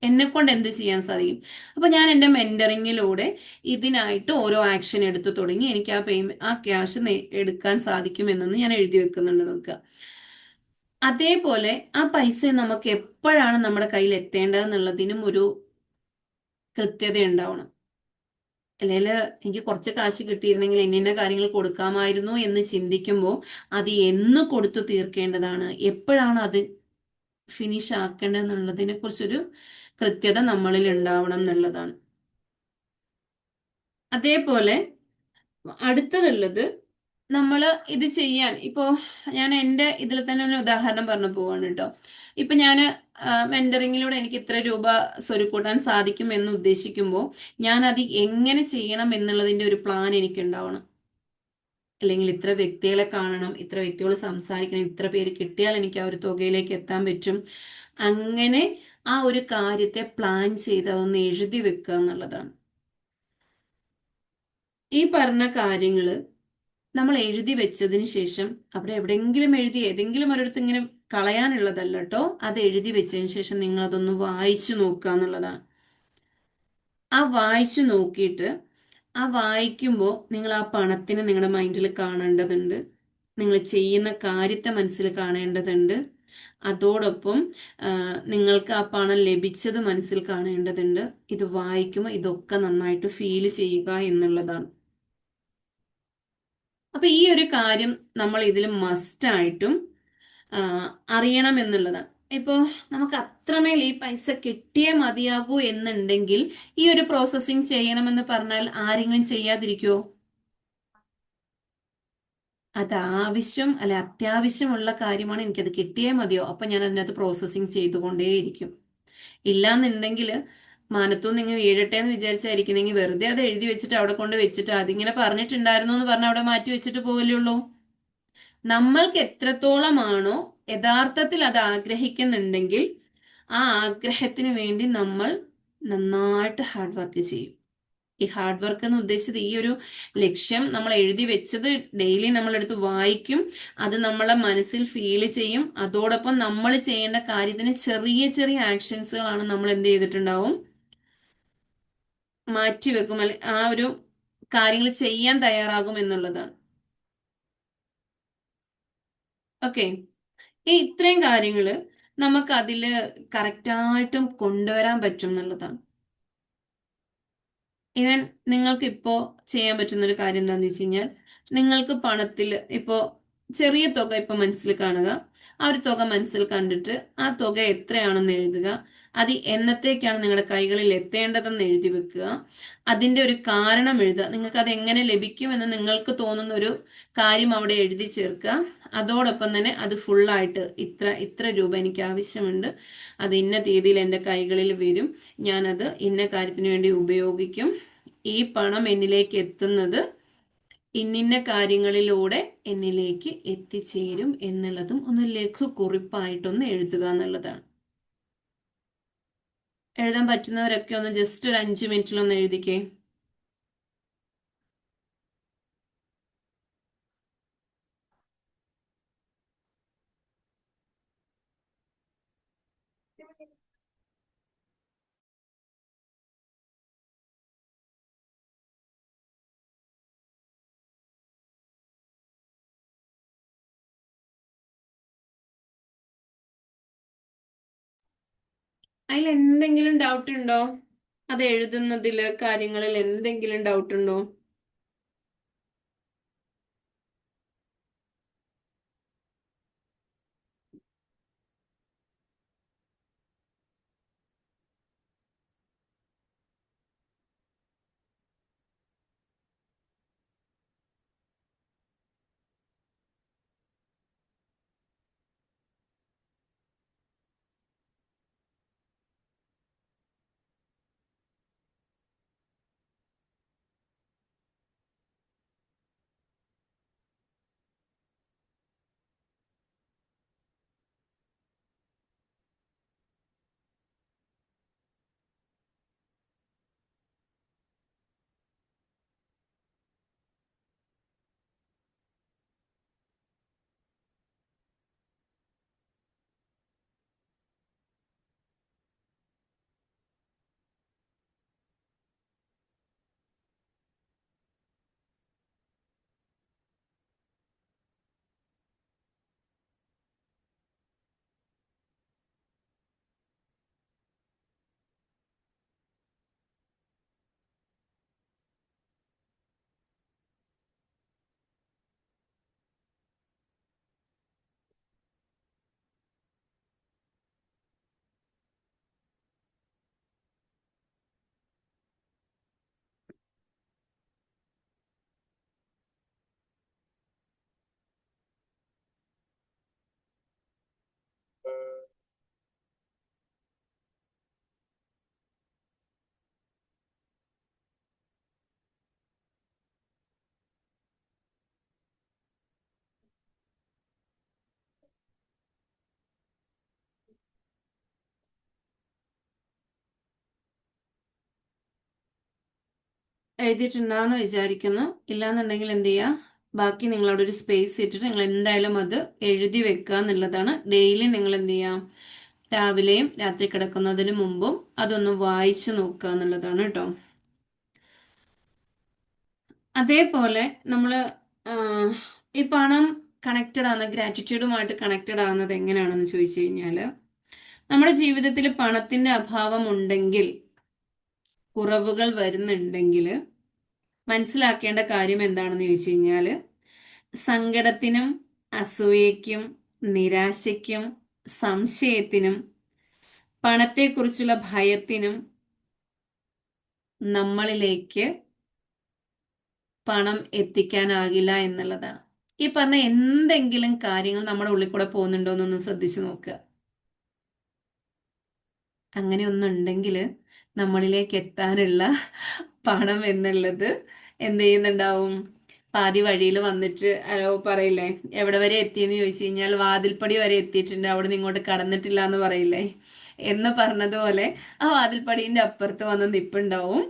എന്നെ കൊണ്ട് എന്ത് ചെയ്യാൻ സാധിക്കും. അപ്പൊ ഞാൻ എൻ്റെ മെന്ററിങ്ങിലൂടെ ഇതിനായിട്ട് ഓരോ ആക്ഷൻ എടുത്തു തുടങ്ങി എനിക്ക് ആ ക്യാഷ് എടുക്കാൻ സാധിക്കും എന്നൊന്ന് ഞാൻ എഴുതി വെക്കുന്നുണ്ട് നോക്കുക. അതേപോലെ ആ പൈസ നമുക്ക് എപ്പോഴാണ് നമ്മുടെ കയ്യിൽ എത്തേണ്ടതെന്നുള്ളതിനും ഒരു കൃത്യത ഉണ്ടാവണം. അല്ലെങ്കിൽ എനിക്ക് കുറച്ച് കാശ് കിട്ടിയിരുന്നെങ്കിൽ ഇന്ന കാര്യങ്ങൾ കൊടുക്കാമായിരുന്നു എന്ന് ചിന്തിക്കുമ്പോൾ അത് എന്ന് കൊടുത്തു തീർക്കേണ്ടതാണ്, എപ്പോഴാണ് അത് ഫിനിഷ് ആക്കേണ്ടതെന്നുള്ളതിനെ കുറിച്ചൊരു കൃത്യത നമ്മളിൽ ഉണ്ടാവണം എന്നുള്ളതാണ്. അതേപോലെ അടുത്തതുള്ളത്, നമ്മൾ ഇത് ചെയ്യാൻ ഇപ്പോ ഞാൻ എൻ്റെ ഇതിൽ തന്നെ ഒരു ഉദാഹരണം പറഞ്ഞു പോവാണ് കേട്ടോ. ഇപ്പൊ ഞാൻ മെന്ററിങ്ങിലൂടെ എനിക്ക് ഇത്ര രൂപ സ്വരുക്കൂട്ടാൻ സാധിക്കും എന്ന് ഉദ്ദേശിക്കുമ്പോൾ ഞാൻ അത് എങ്ങനെ ചെയ്യണം എന്നുള്ളതിന്റെ ഒരു പ്ലാൻ എനിക്ക് ഉണ്ടാവണം. അല്ലെങ്കിൽ ഇത്ര വ്യക്തികളെ കാണണം, ഇത്ര വ്യക്തികൾ സംസാരിക്കണം, ഇത്ര പേര് കിട്ടിയാൽ എനിക്ക് ആ ഒരു തുകയിലേക്ക് എത്താൻ പറ്റും. അങ്ങനെ ആ ഒരു കാര്യത്തെ പ്ലാൻ ചെയ്ത് അതൊന്ന് എഴുതി വെക്കുക എന്നുള്ളതാണ്. ഈ പറഞ്ഞ കാര്യങ്ങള് നമ്മൾ എഴുതി വെച്ചതിന് ശേഷം അവിടെ എവിടെയെങ്കിലും എഴുതി ഏതെങ്കിലും ഒരിടത്ത് ഇങ്ങനെ കളയാനുള്ളതല്ല കേട്ടോ. അത് എഴുതി വെച്ചതിന് ശേഷം നിങ്ങൾ അതൊന്ന് വായിച്ചു നോക്കുക എന്നുള്ളതാണ്. ആ വായിച്ചു നോക്കിയിട്ട് ആ വായിക്കുമ്പോൾ നിങ്ങൾ ആ പണത്തിന് നിങ്ങളുടെ മൈൻഡിൽ കാണേണ്ടതുണ്ട്, നിങ്ങൾ ചെയ്യുന്ന കാര്യത്തെ മനസ്സിൽ കാണേണ്ടതുണ്ട്. അതോടൊപ്പം നിങ്ങൾക്ക് ആ പണം ലഭിച്ചത് മനസ്സിൽ കാണേണ്ടതുണ്ട്. ഇത് വായിക്കുമ്പോൾ ഇതൊക്കെ നന്നായിട്ട് ഫീൽ ചെയ്യുക എന്നുള്ളതാണ്. അപ്പൊ ഈ ഒരു കാര്യം നമ്മൾ ഇതിൽ മസ്റ്റായിട്ടും അറിയണം എന്നുള്ളതാണ്. ഇപ്പോ നമുക്ക് അത്രമേൽ ഈ പൈസ കിട്ടിയേ മതിയാകൂ എന്നുണ്ടെങ്കിൽ ഈ ഒരു പ്രോസസ്സിങ് ചെയ്യണമെന്ന് പറഞ്ഞാൽ ആരെങ്കിലും ചെയ്യാതിരിക്കുമോ? അത് ആവശ്യം അല്ലെ അത്യാവശ്യമുള്ള കാര്യമാണ്, എനിക്കത് കിട്ടിയേ മതിയോ, അപ്പൊ ഞാൻ അതിനകത്ത് പ്രോസസ്സിങ് ചെയ്തുകൊണ്ടേയിരിക്കും. ഇല്ലാന്നുണ്ടെങ്കിൽ മാനത്തൂന്ന് നിങ്ങൾ വീഴട്ടെ എന്ന് വിചാരിച്ചായിരിക്കുന്നെങ്കിൽ വെറുതെ അത് എഴുതി വെച്ചിട്ട് അവിടെ കൊണ്ട് വെച്ചിട്ട് അതിങ്ങനെ പറഞ്ഞിട്ടുണ്ടായിരുന്നു എന്ന് പറഞ്ഞ് അവിടെ മാറ്റി വെച്ചിട്ട് പോവല്ലേ ഉള്ളൂ. നമ്മൾക്ക് എത്രത്തോളമാണോ യഥാർത്ഥത്തിൽ അത് ആഗ്രഹിക്കുന്നുണ്ടെങ്കിൽ ആ ആഗ്രഹത്തിന് വേണ്ടി നമ്മൾ നന്നായിട്ട് ഹാർഡ് വർക്ക് ചെയ്യും. ഈ ഹാർഡ് വർക്ക് എന്ന് ഉദ്ദേശിച്ചത് ഈ ഒരു ലക്ഷ്യം നമ്മൾ എഴുതി വെച്ചത് ഡെയിലി നമ്മളെടുത്ത് വായിക്കും, അത് നമ്മളെ മനസ്സിൽ ഫീൽ ചെയ്യും. അതോടൊപ്പം നമ്മൾ ചെയ്യേണ്ട കാര്യത്തിന് ചെറിയ ചെറിയ ആക്ഷൻസുകളാണ് നമ്മൾ എന്ത് ചെയ്തിട്ടുണ്ടാവും, മാറ്റിവെക്കും, അല്ലെ ആ ഒരു കാര്യങ്ങൾ ചെയ്യാൻ തയ്യാറാകും എന്നുള്ളതാണ്. ഓക്കെ, ഈ ഇത്രയും കാര്യങ്ങള് നമുക്ക് അതില് കറക്റ്റായിട്ടും കൊണ്ടുവരാൻ പറ്റും എന്നുള്ളതാണ്. ഇവൻ നിങ്ങൾക്ക് ഇപ്പോ ചെയ്യാൻ പറ്റുന്ന ഒരു കാര്യം എന്താണെന്ന് വെച്ച് കഴിഞ്ഞാൽ, നിങ്ങൾക്ക് പണത്തിൽ ഇപ്പോ ചെറിയ തുക ഇപ്പൊ മനസ്സിൽ കാണുക. ആ ഒരു തുക മനസ്സിൽ കണ്ടിട്ട് ആ തുക എത്രയാണെന്ന് എഴുതുക. അത് എന്നത്തേക്കാണ് നിങ്ങളുടെ കൈകളിൽ എത്തേണ്ടതെന്ന് എഴുതി വെക്കുക. അതിന്റെ ഒരു കാരണം എഴുതുക. നിങ്ങൾക്ക് അത് എങ്ങനെ ലഭിക്കുമെന്ന് നിങ്ങൾക്ക് തോന്നുന്ന ഒരു കാര്യം അവിടെ എഴുതി ചേർക്കുക. അതോടൊപ്പം തന്നെ അത് ഫുള്ളായിട്ട് ഇത്ര ഇത്ര രൂപ എനിക്ക് ആവശ്യമുണ്ട്, അത് ഇന്ന തീയതിയിൽ എൻ്റെ കൈകളിൽ വരും, ഞാനത് ഇന്ന കാര്യത്തിന് വേണ്ടി ഉപയോഗിക്കും, ഈ പണം എന്നിലേക്ക് എത്തുന്നത് ഇന്നിന്ന കാര്യങ്ങളിലൂടെ എന്നിലേക്ക് എത്തിച്ചേരും എന്നുള്ളതും ഒന്ന് ലഘു കുറിപ്പായിട്ടൊന്ന് എഴുതുക എന്നുള്ളതാണ്. എഴുതാൻ പറ്റുന്നവരൊക്കെ ഒന്ന് ജസ്റ്റ് ഒരു 5 മിനിറ്റിലൊന്ന് എഴുതിക്കേ. അതിൽ എന്തെങ്കിലും ഡൗട്ട് ഉണ്ടോ? അത് എഴുതുന്നതില് കാര്യങ്ങളിൽ എന്തെങ്കിലും ഡൗട്ട് ഉണ്ടോ? എഴുതിയിട്ടുണ്ടാന്ന് വിചാരിക്കുന്നു. ഇല്ലാന്നുണ്ടെങ്കിൽ എന്ത് ചെയ്യുക, ബാക്കി നിങ്ങൾ അവിടെ ഒരു സ്പേസ് ഇട്ടിട്ട് നിങ്ങൾ എന്തായാലും അത് എഴുതി വെക്കുക എന്നുള്ളതാണ്. ഡെയിലി നിങ്ങൾ എന്ത് ചെയ്യാം, രാവിലെയും രാത്രി കിടക്കുന്നതിന് മുമ്പും അതൊന്ന് വായിച്ചു നോക്കുക എന്നുള്ളതാണ് കേട്ടോ. അതേപോലെ നമ്മൾ ഈ പണം കണക്റ്റഡ് ആകുന്ന, ഗ്രാറ്റിറ്റ്യൂഡുമായിട്ട് കണക്റ്റഡ് ആകുന്നത് എങ്ങനെയാണെന്ന് ചോദിച്ചു കഴിഞ്ഞാൽ, നമ്മുടെ ജീവിതത്തിൽ പണത്തിന്റെ അഭാവം ഉണ്ടെങ്കിൽ, കുറവുകൾ വരുന്നുണ്ടെങ്കിൽ മനസ്സിലാക്കേണ്ട കാര്യം എന്താണെന്ന് ചോദിച്ചു കഴിഞ്ഞാൽ, സങ്കടത്തിനും അസൂയയ്ക്കും നിരാശയ്ക്കും സംശയത്തിനും പണത്തെക്കുറിച്ചുള്ള ഭയത്തിനും നമ്മളിലേക്ക് പണം എത്തിക്കാനാകില്ല എന്നുള്ളതാണ്. ഈ പറഞ്ഞ എന്തെങ്കിലും കാര്യങ്ങൾ നമ്മുടെ ഉള്ളിൽ കൂടെ പോകുന്നുണ്ടോ എന്നൊന്ന് ശ്രദ്ധിച്ചു നോക്കുക. അങ്ങനെ ഒന്നുണ്ടെങ്കിൽ നമ്മളിലേക്ക് എത്താനുള്ള പണം എന്നുള്ളത് എന്ത് ചെയ്യുന്നുണ്ടാവും, പാതി വഴിയിൽ വന്നിട്ട് പറയില്ലേ, എവിടെ വരെ എത്തിയെന്ന് ചോദിച്ചു കഴിഞ്ഞാൽ വാതിൽപ്പടി വരെ എത്തിയിട്ടുണ്ട്, അവിടെ നിന്ന് ഇങ്ങോട്ട് കടന്നിട്ടില്ല എന്ന് പറയില്ലേ എന്ന് പറഞ്ഞതുപോലെ ആ വാതിൽപ്പടീന്റെ അപ്പുറത്ത് വന്ന് നിപ്പുണ്ടാവും.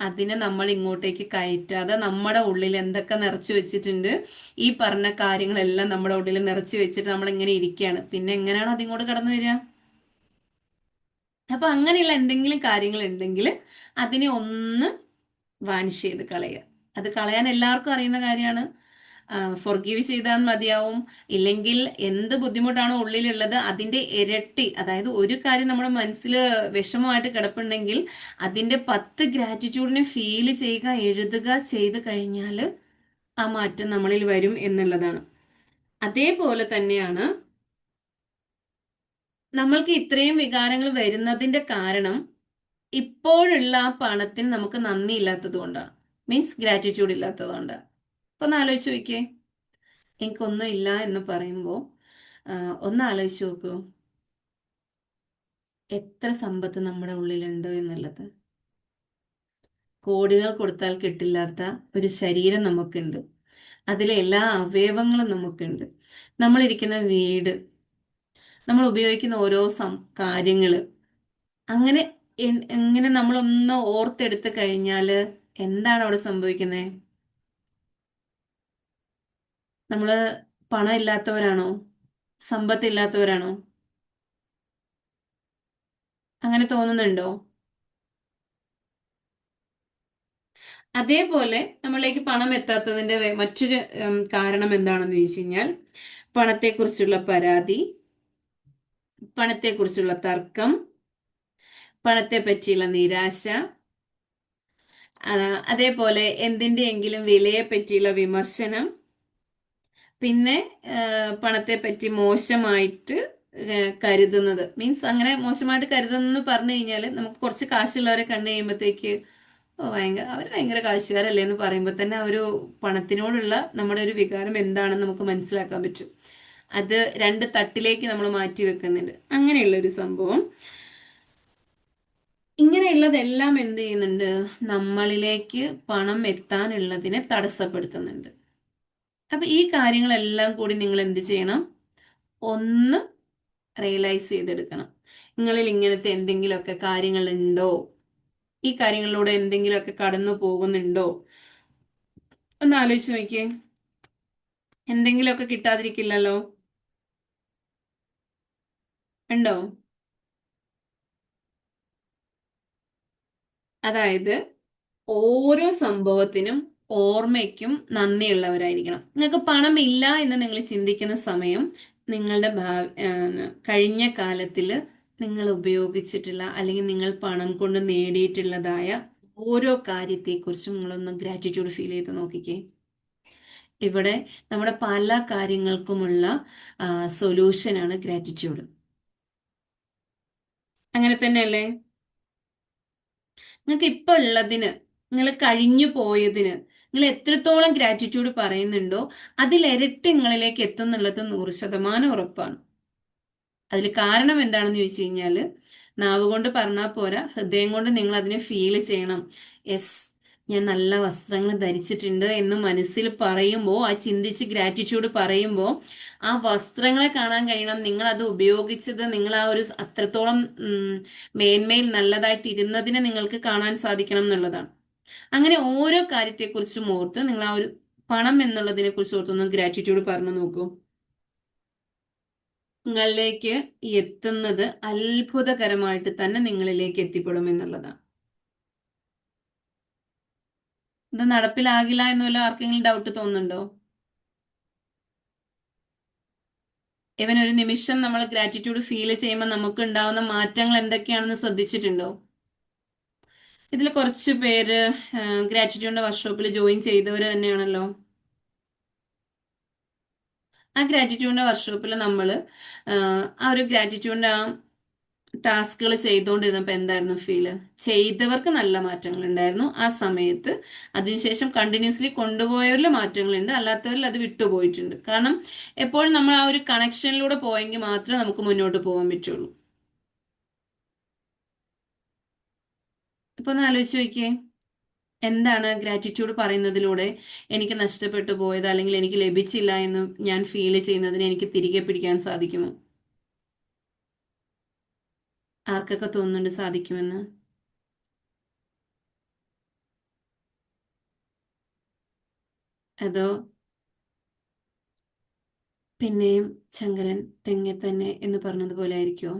അതിനെ നമ്മൾ ഇങ്ങോട്ടേക്ക് കയറ്റാതെ നമ്മുടെ ഉള്ളിൽ എന്തൊക്കെ നിറച്ചു വെച്ചിട്ടുണ്ട്, ഈ പറഞ്ഞ കാര്യങ്ങളെല്ലാം നമ്മുടെ ഉള്ളിൽ നിറച്ചു വെച്ചിട്ട് നമ്മൾ ഇങ്ങനെ ഇരിക്കുകയാണ്. പിന്നെ എങ്ങനെയാണോ അതിങ്ങോട്ട് കടന്നു വരിക? അപ്പൊ അങ്ങനെയുള്ള എന്തെങ്കിലും കാര്യങ്ങൾ ഉണ്ടെങ്കിൽ അതിനെ ഒന്ന് വാനിഷ് ചെയ്ത് കളയുക. അത് കളയാൻ എല്ലാവർക്കും അറിയുന്ന കാര്യമാണ്. ഫൊർഗീവ് ചെയ്താൽ മതിയാവും. ഇല്ലെങ്കിൽ എന്ത് ബുദ്ധിമുട്ടാണോ ഉള്ളിലുള്ളത് അതിന്റെ ഇരട്ടി, അതായത് ഒരു കാര്യം നമ്മുടെ മനസ്സിൽ വിഷമമായിട്ട് കിടപ്പുണ്ടെങ്കിൽ അതിന്റെ 10 ഗ്രാറ്റിറ്റ്യൂഡിനെ ഫീൽ ചെയ്യുക, എഴുതുക ചെയ്ത് കഴിഞ്ഞാൽ ആ മാറ്റം നമ്മളിൽ വരും എന്നുള്ളതാണ്. അതേപോലെ തന്നെയാണ് നമ്മൾക്ക് ഇത്രയും വികാരങ്ങൾ വരുന്നതിന്റെ കാരണം ഇപ്പോഴുള്ള ആ പണത്തിന് നമുക്ക് നന്ദി ഇല്ലാത്തത് കൊണ്ടാണ്. മീൻസ് ഗ്രാറ്റിറ്റ്യൂഡ് ഇല്ലാത്തത് കൊണ്ടാണ്. അപ്പൊ ഒന്ന് ആലോചിച്ച് നോക്കിയേ, എനിക്കൊന്നും ഇല്ല എന്ന് പറയുമ്പോൾ ഒന്ന് ആലോചിച്ച് നോക്കൂ, എത്ര സമ്പത്ത് നമ്മുടെ ഉള്ളിലുണ്ട് എന്നുള്ളത്. കോടികൾ കൊടുത്താൽ കിട്ടില്ലാത്ത ഒരു ശരീരം നമുക്കുണ്ട്, അതിലെ എല്ലാ അവയവങ്ങളും നമുക്കുണ്ട്, നമ്മളിരിക്കുന്ന വീട്, നമ്മൾ ഉപയോഗിക്കുന്ന ഓരോ കാര്യങ്ങള്, അങ്ങനെ എങ്ങനെ നമ്മളൊന്ന് ഓർത്തെടുത്ത് കഴിഞ്ഞാല് എന്താണ് അവിടെ സംഭവിക്കുന്നത്? നമ്മള് പണം ഇല്ലാത്തവരാണോ? സമ്പത്ത് ഇല്ലാത്തവരാണോ? അങ്ങനെ തോന്നുന്നുണ്ടോ? അതേപോലെ നമ്മളിലേക്ക് പണം എത്താത്തതിന്റെ മറ്റൊരു കാരണം എന്താണെന്ന് ചോദിച്ചു കഴിഞ്ഞാൽ, പണത്തെക്കുറിച്ചുള്ള പരാതി, പണത്തെക്കുറിച്ചുള്ള തർക്കം, പണത്തെ പറ്റിയുള്ള നിരാശ, അതേപോലെ എന്തിൻ്റെയെങ്കിലും വിലയെ പറ്റിയുള്ള വിമർശനം, പിന്നെ പണത്തെ പറ്റി മോശമായിട്ട് കരുതുന്നത്. മീൻസ് അങ്ങനെ മോശമായിട്ട് കരുതുന്നെന്ന് പറഞ്ഞു കഴിഞ്ഞാൽ, നമുക്ക് കുറച്ച് കാശുള്ളവരെ കണ്ടു കഴിയുമ്പോഴത്തേക്ക് അവർ ഭയങ്കര കാശുകാരല്ലേ എന്ന് പറയുമ്പോൾ തന്നെ ആ ഒരു പണത്തിനോടുള്ള നമ്മുടെ ഒരു വികാരം എന്താണെന്ന് നമുക്ക് മനസ്സിലാക്കാൻ പറ്റും. അത് രണ്ട് തട്ടിലേക്ക് നമ്മൾ മാറ്റി വെക്കുന്നുണ്ട്. അങ്ങനെയുള്ള ഒരു സംഭവം. ഇങ്ങനെയുള്ളതെല്ലാം എന്ത് ചെയ്യുന്നുണ്ട്, നമ്മളിലേക്ക് പണം എത്താനുള്ളതിനെ തടസ്സപ്പെടുത്തുന്നുണ്ട്. അപ്പൊ ഈ കാര്യങ്ങളെല്ലാം കൂടി നിങ്ങൾ എന്ത് ചെയ്യണം, ഒന്ന് റിയലൈസ് ചെയ്തെടുക്കണം. നിങ്ങളിൽ ഇങ്ങനത്തെ എന്തെങ്കിലുമൊക്കെ കാര്യങ്ങളുണ്ടോ? ഈ കാര്യങ്ങളിലൂടെ എന്തെങ്കിലുമൊക്കെ കടന്നു പോകുന്നുണ്ടോ? ഒന്ന് ആലോചിച്ച് നോക്കിയേ. എന്തെങ്കിലുമൊക്കെ കിട്ടാതിരിക്കില്ലല്ലോ, ഉണ്ടോ? അതായത് ഓരോ സംഭവത്തിനും ഓർമ്മയ്ക്കും നന്ദിയുള്ളവരായിരിക്കണം. നിങ്ങൾക്ക് പണം ഇല്ല എന്ന് നിങ്ങൾ ചിന്തിക്കുന്ന സമയം, നിങ്ങളുടെ കഴിഞ്ഞ കാലത്തിൽ നിങ്ങൾ ഉപയോഗിച്ചിട്ടുള്ള അല്ലെങ്കിൽ നിങ്ങൾ പണം കൊണ്ട് നേടിയിട്ടുള്ളതായ ഓരോ കാര്യത്തെക്കുറിച്ചും നിങ്ങളൊന്ന് ഗ്രാറ്റിറ്റ്യൂഡ് ഫീൽ ചെയ്ത് നോക്കിക്കേ. ഇവിടെ നമ്മുടെ പല കാര്യങ്ങൾക്കുമുള്ള സൊല്യൂഷനാണ് ഗ്രാറ്റിറ്റ്യൂഡ്. അങ്ങനെ തന്നെയല്ലേ? നിങ്ങൾക്ക് ഇപ്പൊ ഉള്ളതിന്, നിങ്ങൾ കഴിഞ്ഞു പോയതിന് നിങ്ങൾ എത്രത്തോളം ഗ്രാറ്റിറ്റ്യൂഡ് പറയുന്നുണ്ടോ അതിലിരട്ടി നിങ്ങളിലേക്ക് എത്തുന്നുള്ളത് 100% ഉറപ്പാണ്. അതിൽ കാരണം എന്താണെന്ന് ചോദിച്ചു കഴിഞ്ഞാല്, നാവ് കൊണ്ട് പറഞ്ഞാൽ പോരാ, ഹൃദയം കൊണ്ട് നിങ്ങൾ അതിനെ ഫീൽ ചെയ്യണം. യെസ്, ഞാൻ നല്ല വസ്ത്രങ്ങൾ ധരിച്ചിട്ടുണ്ട് എന്ന് മനസ്സിൽ പറയുമ്പോൾ, ആ ചിന്തിച്ച് ഗ്രാറ്റിറ്റ്യൂഡ് പറയുമ്പോൾ ആ വസ്ത്രങ്ങളെ കാണാൻ കഴിയണം, നിങ്ങൾ അത് ഉപയോഗിച്ചത്, നിങ്ങൾ ആ ഒരു അത്രത്തോളം മേന്മയിൽ നല്ലതായിട്ട് ഇരുന്നതിനെ നിങ്ങൾക്ക് കാണാൻ സാധിക്കണം എന്നുള്ളതാണ്. അങ്ങനെ ഓരോ കാര്യത്തെക്കുറിച്ചും ഓർത്ത് നിങ്ങൾ ആ ഒരു പണം എന്നുള്ളതിനെ കുറിച്ച് ഓർത്തൊന്ന് ഗ്രാറ്റിറ്റ്യൂഡ് പറഞ്ഞു നോക്കൂ. നിങ്ങളിലേക്ക് എത്തുന്നത് അത്ഭുതകരമായിട്ട് തന്നെ നിങ്ങളിലേക്ക് എത്തിപ്പെടും എന്നുള്ളതാണ്. ഇത് നടപ്പിലാകില്ല എന്നുള്ള ആർക്കെങ്കിലും ഡൗട്ട് തോന്നുന്നുണ്ടോ? ഇവൻ ഒരു നിമിഷം നമ്മൾ ഗ്രാറ്റിറ്റ്യൂഡ് ഫീൽ ചെയ്യുമ്പോൾ നമുക്ക് ഉണ്ടാവുന്ന മാറ്റങ്ങൾ എന്തൊക്കെയാണെന്ന് ശ്രദ്ധിച്ചിട്ടുണ്ടോ? ഇതിൽ കുറച്ച് പേര് ഗ്രാറ്റിറ്റ്യൂഡിന്റെ വർക്ക്ഷോപ്പിൽ ജോയിൻ ചെയ്തവർ തന്നെയാണല്ലോ. ആ ഗ്രാറ്റിറ്റ്യൂഡിന്റെ വർക്ക്ഷോപ്പിൽ നമ്മൾ ആ ഒരു ഗ്രാറ്റിറ്റ്യൂഡിന്റെ ആ ടാസ്കുകൾ ചെയ്തുകൊണ്ടിരുന്നപ്പോൾ എന്തായിരുന്നു ഫീല്? ചെയ്തവർക്ക് നല്ല മാറ്റങ്ങൾ ഉണ്ടായിരുന്നു ആ സമയത്ത്. അതിനുശേഷം കണ്ടിന്യൂസ്ലി കൊണ്ടുപോയവരിൽ മാറ്റങ്ങളുണ്ട്, അല്ലാത്തവരിൽ അത് വിട്ടുപോയിട്ടുണ്ട്. കാരണം എപ്പോഴും നമ്മൾ ആ ഒരു കണക്ഷനിലൂടെ പോയെങ്കിൽ മാത്രമേ നമുക്ക് മുന്നോട്ട് പോകാൻ പറ്റുള്ളൂ. ഇപ്പൊ ഒന്ന് ആലോചിച്ച് നോക്കിയേ, എന്താണ് ഗ്രാറ്റിറ്റ്യൂഡ് പറയുന്നതിലൂടെ എനിക്ക് നഷ്ടപ്പെട്ടു പോയത് അല്ലെങ്കിൽ എനിക്ക് ലഭിച്ചില്ല എന്ന് ഞാൻ ഫീൽ ചെയ്യുന്നതിനെ എനിക്ക് തിരികെ പിടിക്കാൻ സാധിക്കുമോ? ആർക്കൊക്കെ തോന്നുന്നുണ്ട് സാധിക്കുമെന്ന്? അതോ പിന്നെയും ശങ്കരൻ തെങ്ങെ തന്നെ എന്ന് പറഞ്ഞതുപോലെ ആയിരിക്കുമോ?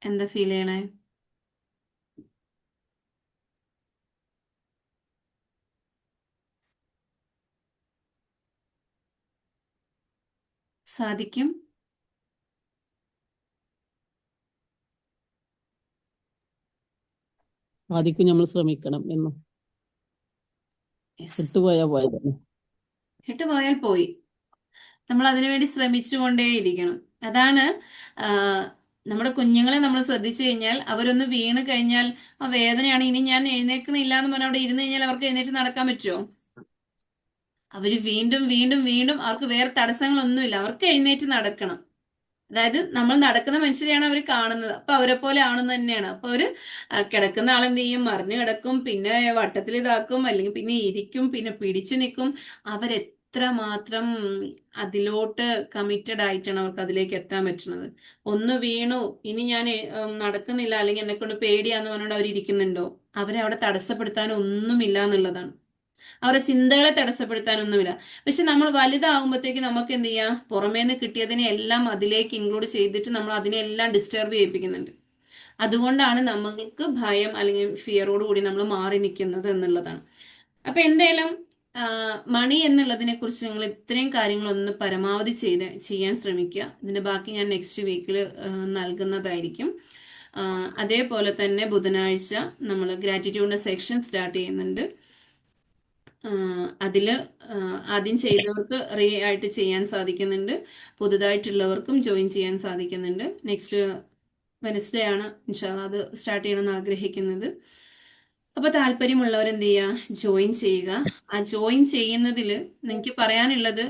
എന്താ ഫീൽ ചെയ്യണേ? സാധിക്കും. സാധിക്കും, നമ്മൾ ശ്രമിക്കണം എന്നും. യെസ്. വിട്ടുപോയാ പോയതന്നെ. ഇട്ട് പോയാൽ പോയി. നമ്മൾ അതിനുവേണ്ടി ശ്രമിച്ചുകൊണ്ടേയിരിക്കണം. അതാണ് ആ, നമ്മുടെ കുഞ്ഞുങ്ങളെ നമ്മൾ ശ്രദ്ധിച്ചു കഴിഞ്ഞാൽ അവരൊന്ന് വീണ് കഴിഞ്ഞാൽ ആ വേദനയാണ്, ഇനി ഞാൻ എഴുന്നേക്കണില്ല എന്ന് പറഞ്ഞാൽ അവിടെ ഇരുന്ന് കഴിഞ്ഞാൽ അവർക്ക് എഴുന്നേറ്റ് നടക്കാൻ പറ്റുമോ? അവര് വീണ്ടും വീണ്ടും വീണ്ടും, അവർക്ക് വേറെ തടസ്സങ്ങളൊന്നുമില്ല, അവർക്ക് എഴുന്നേറ്റ് നടക്കണം. അതായത് നമ്മൾ നടക്കുന്ന മനുഷ്യരെയാണ് അവർ കാണുന്നത്, അപ്പൊ അവരെ പോലെ ആണെന്ന് തന്നെയാണ്. അപ്പൊ അവര് കിടക്കുന്ന ആളെന്ത് ചെയ്യും? മറിഞ്ഞു കിടക്കും, പിന്നെ വട്ടത്തിൽ ഇതാക്കും, അല്ലെങ്കിൽ പിന്നെ ഇരിക്കും, പിന്നെ പിടിച്ചു നിൽക്കും. അവരെത്ര മാത്രം അതിലോട്ട് കമ്മിറ്റഡ് ആയിട്ടാണ് അവർക്ക് അതിലേക്ക് എത്താൻ പറ്റുന്നത്. ഒന്ന് വീണു, ഇനി ഞാൻ നടക്കുന്നില്ല അല്ലെങ്കിൽ എന്നെ കൊണ്ട് പേടിയാന്ന് പറഞ്ഞുകൊണ്ട് അവർ ഇരിക്കുന്നുണ്ടോ? അവരെ അവിടെ തടസ്സപ്പെടുത്താൻ ഒന്നുമില്ല എന്നുള്ളതാണ്. അവരുടെ ചിന്തകളെ തടസ്സപ്പെടുത്താനൊന്നുമില്ല. പക്ഷെ നമ്മൾ വലുതാകുമ്പോഴത്തേക്ക് നമുക്ക് എന്ത് ചെയ്യാം? പുറമേന്ന് കിട്ടിയതിനെ എല്ലാം അതിലേക്ക് ഇൻക്ലൂഡ് ചെയ്തിട്ട് നമ്മൾ അതിനെല്ലാം ഡിസ്റ്റർബ് ചെയ്യിപ്പിക്കുന്നുണ്ട്. അതുകൊണ്ടാണ് നമ്മൾക്ക് ഭയം അല്ലെങ്കിൽ ഫിയറോട് കൂടി നമ്മൾ മാറി നിൽക്കുന്നത് എന്നുള്ളതാണ്. അപ്പൊ എന്തായാലും മണി എന്നുള്ളതിനെ കുറിച്ച് നിങ്ങൾ ഇത്രയും കാര്യങ്ങളൊന്ന് പരമാവധി ചെയ്യാൻ ശ്രമിക്കുക. ഇതിന്റെ ബാക്കി ഞാൻ നെക്സ്റ്റ് വീക്കിൽ നൽകുന്നതായിരിക്കും. അതേപോലെ തന്നെ ബുധനാഴ്ച നമ്മൾ ഗ്രാറ്റിറ്റ്യൂഡിന്റെ സെക്ഷൻ സ്റ്റാർട്ട് ചെയ്യുന്നുണ്ട്. അതിൽ ആദ്യം ചെയ്തവർക്ക് റീ ആയിട്ട് ചെയ്യാൻ സാധിക്കുന്നുണ്ട്, പുതുതായിട്ടുള്ളവർക്കും ജോയിൻ ചെയ്യാൻ സാധിക്കുന്നുണ്ട്. നെക്സ്റ്റ് വെനസ്ഡേ ആണ് ഇൻഷാല്ലാ അത് സ്റ്റാർട്ട് ചെയ്യണമെന്ന് ആഗ്രഹിക്കുന്നത്. അപ്പൊ താല്പര്യമുള്ളവർ എന്ത് ചെയ്യുക? ജോയിൻ ചെയ്യുക. ആ ജോയിൻ ചെയ്യുന്നതിൽ എനിക്ക് പറയാനുള്ളത്,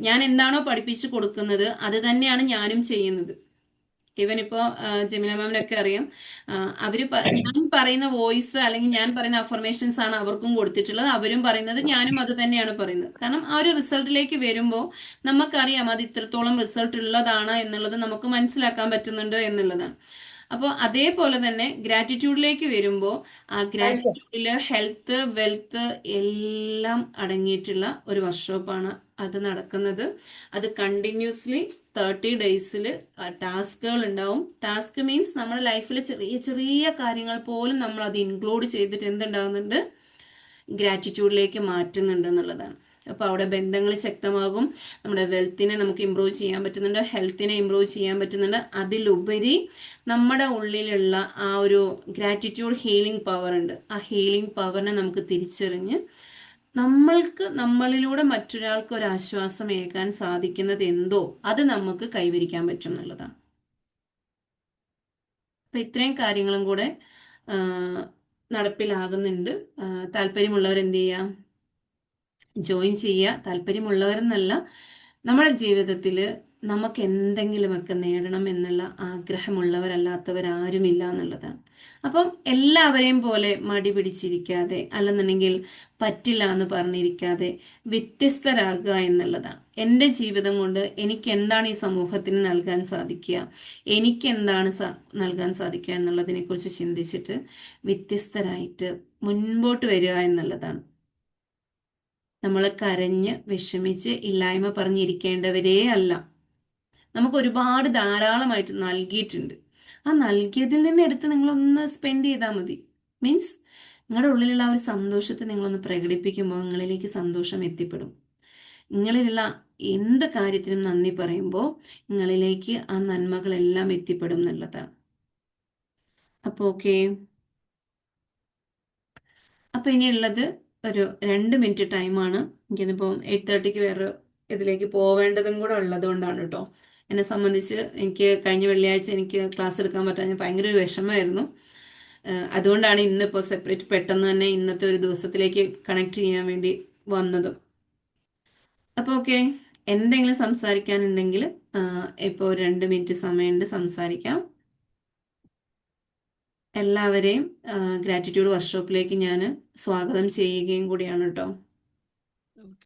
ഞാൻ എന്താണോ പഠിപ്പിച്ചു കൊടുക്കുന്നത് അത് തന്നെയാണ് ഞാനും ചെയ്യുന്നത്. ഈവൻ ഇപ്പോ ജെമിന മാമിനൊക്കെ അറിയാം, ഞാൻ പറയുന്ന വോയിസ് അല്ലെങ്കിൽ ഞാൻ പറയുന്ന അഫർമേഷൻസ് ആണ് അവർക്കും കൊടുത്തിട്ടുള്ളത്. അവരും പറയുന്നത് ഞാനും അത് തന്നെയാണ് പറയുന്നത്. കാരണം ആ ഒരു റിസൾട്ടിലേക്ക് വരുമ്പോൾ നമുക്കറിയാം അത് ഇത്രത്തോളം റിസൾട്ട് ഉള്ളതാണ് എന്നുള്ളത് നമുക്ക് മനസ്സിലാക്കാൻ പറ്റുന്നുണ്ട് എന്നുള്ളതാണ്. അപ്പോൾ അതേപോലെ തന്നെ ഗ്രാറ്റിറ്റ്യൂഡിലേക്ക് വരുമ്പോൾ ആ ഗ്രാറ്റിറ്റ്യൂഡിൽ ഹെൽത്ത്, വെൽത്ത് എല്ലാം അടങ്ങിയിട്ടുള്ള ഒരു വർക്ക്ഷോപ്പാണ് അത് നടക്കുന്നത്. അത് കണ്ടിന്യൂസ്ലി 30 ഡേയ്സിൽ ടാസ്കുകൾ ഉണ്ടാവും. ടാസ്ക് മീൻസ് നമ്മുടെ ലൈഫിൽ ചെറിയ ചെറിയ കാര്യങ്ങൾ പോലും നമ്മൾ അത് ഇൻക്ലൂഡ് ചെയ്തിട്ട് എന്തുണ്ടാകുന്നുണ്ട്? ഗ്രാറ്റിറ്റ്യൂഡിലേക്ക് മാറ്റുന്നുണ്ട് എന്നുള്ളതാണ്. അപ്പോൾ അവിടെ ബന്ധങ്ങൾ ശക്തമാകും, നമ്മുടെ വെൽത്തിനെ നമുക്ക് ഇമ്പ്രൂവ് ചെയ്യാൻ പറ്റുന്നുണ്ട്, ഹെൽത്തിനെ ഇമ്പ്രൂവ് ചെയ്യാൻ പറ്റുന്നുണ്ട്. അതിലുപരി നമ്മുടെ ഉള്ളിലുള്ള ആ ഒരു ഗ്രാറ്റിറ്റ്യൂഡ് ഹീലിംഗ് പവർ ഉണ്ട്. ആ ഹീലിംഗ് പവറിനെ നമുക്ക് തിരിച്ചറിഞ്ഞ് നമ്മൾക്ക് നമ്മളിലൂടെ മറ്റൊരാൾക്ക് ഒരു ആശ്വാസം ഏകാൻ സാധിക്കുന്നത് എന്തോ അത് നമുക്ക് കൈവരിക്കാൻ പറ്റും എന്നുള്ളതാണ്. അപ്പൊ ഇത്രയും കാര്യങ്ങളും കൂടെ ആ, നടപ്പിലാകുന്നുണ്ട്. താല്പര്യമുള്ളവർ എന്ത് ചെയ്യാം? ജോയിൻ ചെയ്യുക. താല്പര്യമുള്ളവരെന്നല്ല, നമ്മുടെ ജീവിതത്തിൽ നമുക്ക് എന്തെങ്കിലുമൊക്കെ നേടണം എന്നുള്ള ആഗ്രഹമുള്ളവരല്ലാത്തവരാരുമില്ല എന്നുള്ളതാണ്. അപ്പം എല്ലാവരെയും പോലെ മടി പിടിച്ചിരിക്കാതെ, അല്ലെന്നുണ്ടെങ്കിൽ പറ്റില്ല എന്ന് പറഞ്ഞിരിക്കാതെ വ്യത്യസ്തരാകുക എന്നുള്ളതാണ്. എൻ്റെ ജീവിതം കൊണ്ട് എനിക്ക് എന്താണ് ഈ സമൂഹത്തിന് നൽകാൻ സാധിക്കുക, എനിക്ക് എന്താണ് നൽകാൻ സാധിക്കുക എന്നുള്ളതിനെക്കുറിച്ച് ചിന്തിച്ചിട്ട് വ്യത്യസ്തരായിട്ട് മുൻപോട്ട് വരിക എന്നുള്ളതാണ്. നമ്മൾ കരഞ്ഞ് വിഷമിച്ച് ഇല്ലായ്മ പറഞ്ഞിരിക്കേണ്ടവരേ അല്ല. നമുക്ക് ഒരുപാട് ധാരാളമായിട്ട് നൽകിയിട്ടുണ്ട്. ആ നൽകിയതിൽ നിന്ന് എടുത്ത് നിങ്ങളൊന്ന് സ്പെൻഡ് ചെയ്താൽ മതി. മീൻസ് നിങ്ങളുടെ ഉള്ളിലുള്ള ആ ഒരു സന്തോഷത്തെ നിങ്ങളൊന്ന് പ്രകടിപ്പിക്കുമ്പോൾ നിങ്ങളിലേക്ക് സന്തോഷം എത്തിപ്പെടും. നിങ്ങളിലുള്ള എന്ത് കാര്യത്തിനും നന്ദി പറയുമ്പോൾ നിങ്ങളിലേക്ക് ആ നന്മകളെല്ലാം എത്തിപ്പെടും എന്നുള്ളതാണ്. അപ്പോൾ ഓക്കെ. അപ്പോൾ ഇനിയുള്ളത് ഒരു 2 മിനിറ്റ് ടൈമാണ്. എനിക്കിന്നിപ്പോൾ 8:30 വേറെ ഇതിലേക്ക് പോവേണ്ടതും കൂടെ ഉള്ളത് കൊണ്ടാണ് കേട്ടോ. എന്നെ സംബന്ധിച്ച് എനിക്ക് കഴിഞ്ഞ വെള്ളിയാഴ്ച എനിക്ക് ക്ലാസ് എടുക്കാൻ പറ്റാൻ ഭയങ്കര ഒരു വിഷമമായിരുന്നു. അതുകൊണ്ടാണ് ഇന്നിപ്പോൾ സെപ്പറേറ്റ് പെട്ടെന്ന് തന്നെ ഇന്നത്തെ ഒരു ദിവസത്തിലേക്ക് കണക്ട് ചെയ്യാൻ വേണ്ടി വന്നതും. അപ്പോൾ ഓക്കെ, എന്തെങ്കിലും സംസാരിക്കാനുണ്ടെങ്കിൽ ഇപ്പോൾ 2 മിനിറ്റ് സമയമുണ്ട്, സംസാരിക്കാം. എല്ലാവരെയും ഗ്രാറ്റിറ്റ്യൂഡ് വർക്ക്ഷോപ്പിലേക്ക് ഞാൻ സ്വാഗതം ചെയ്യുകയും കൂടിയാണ് കേട്ടോ.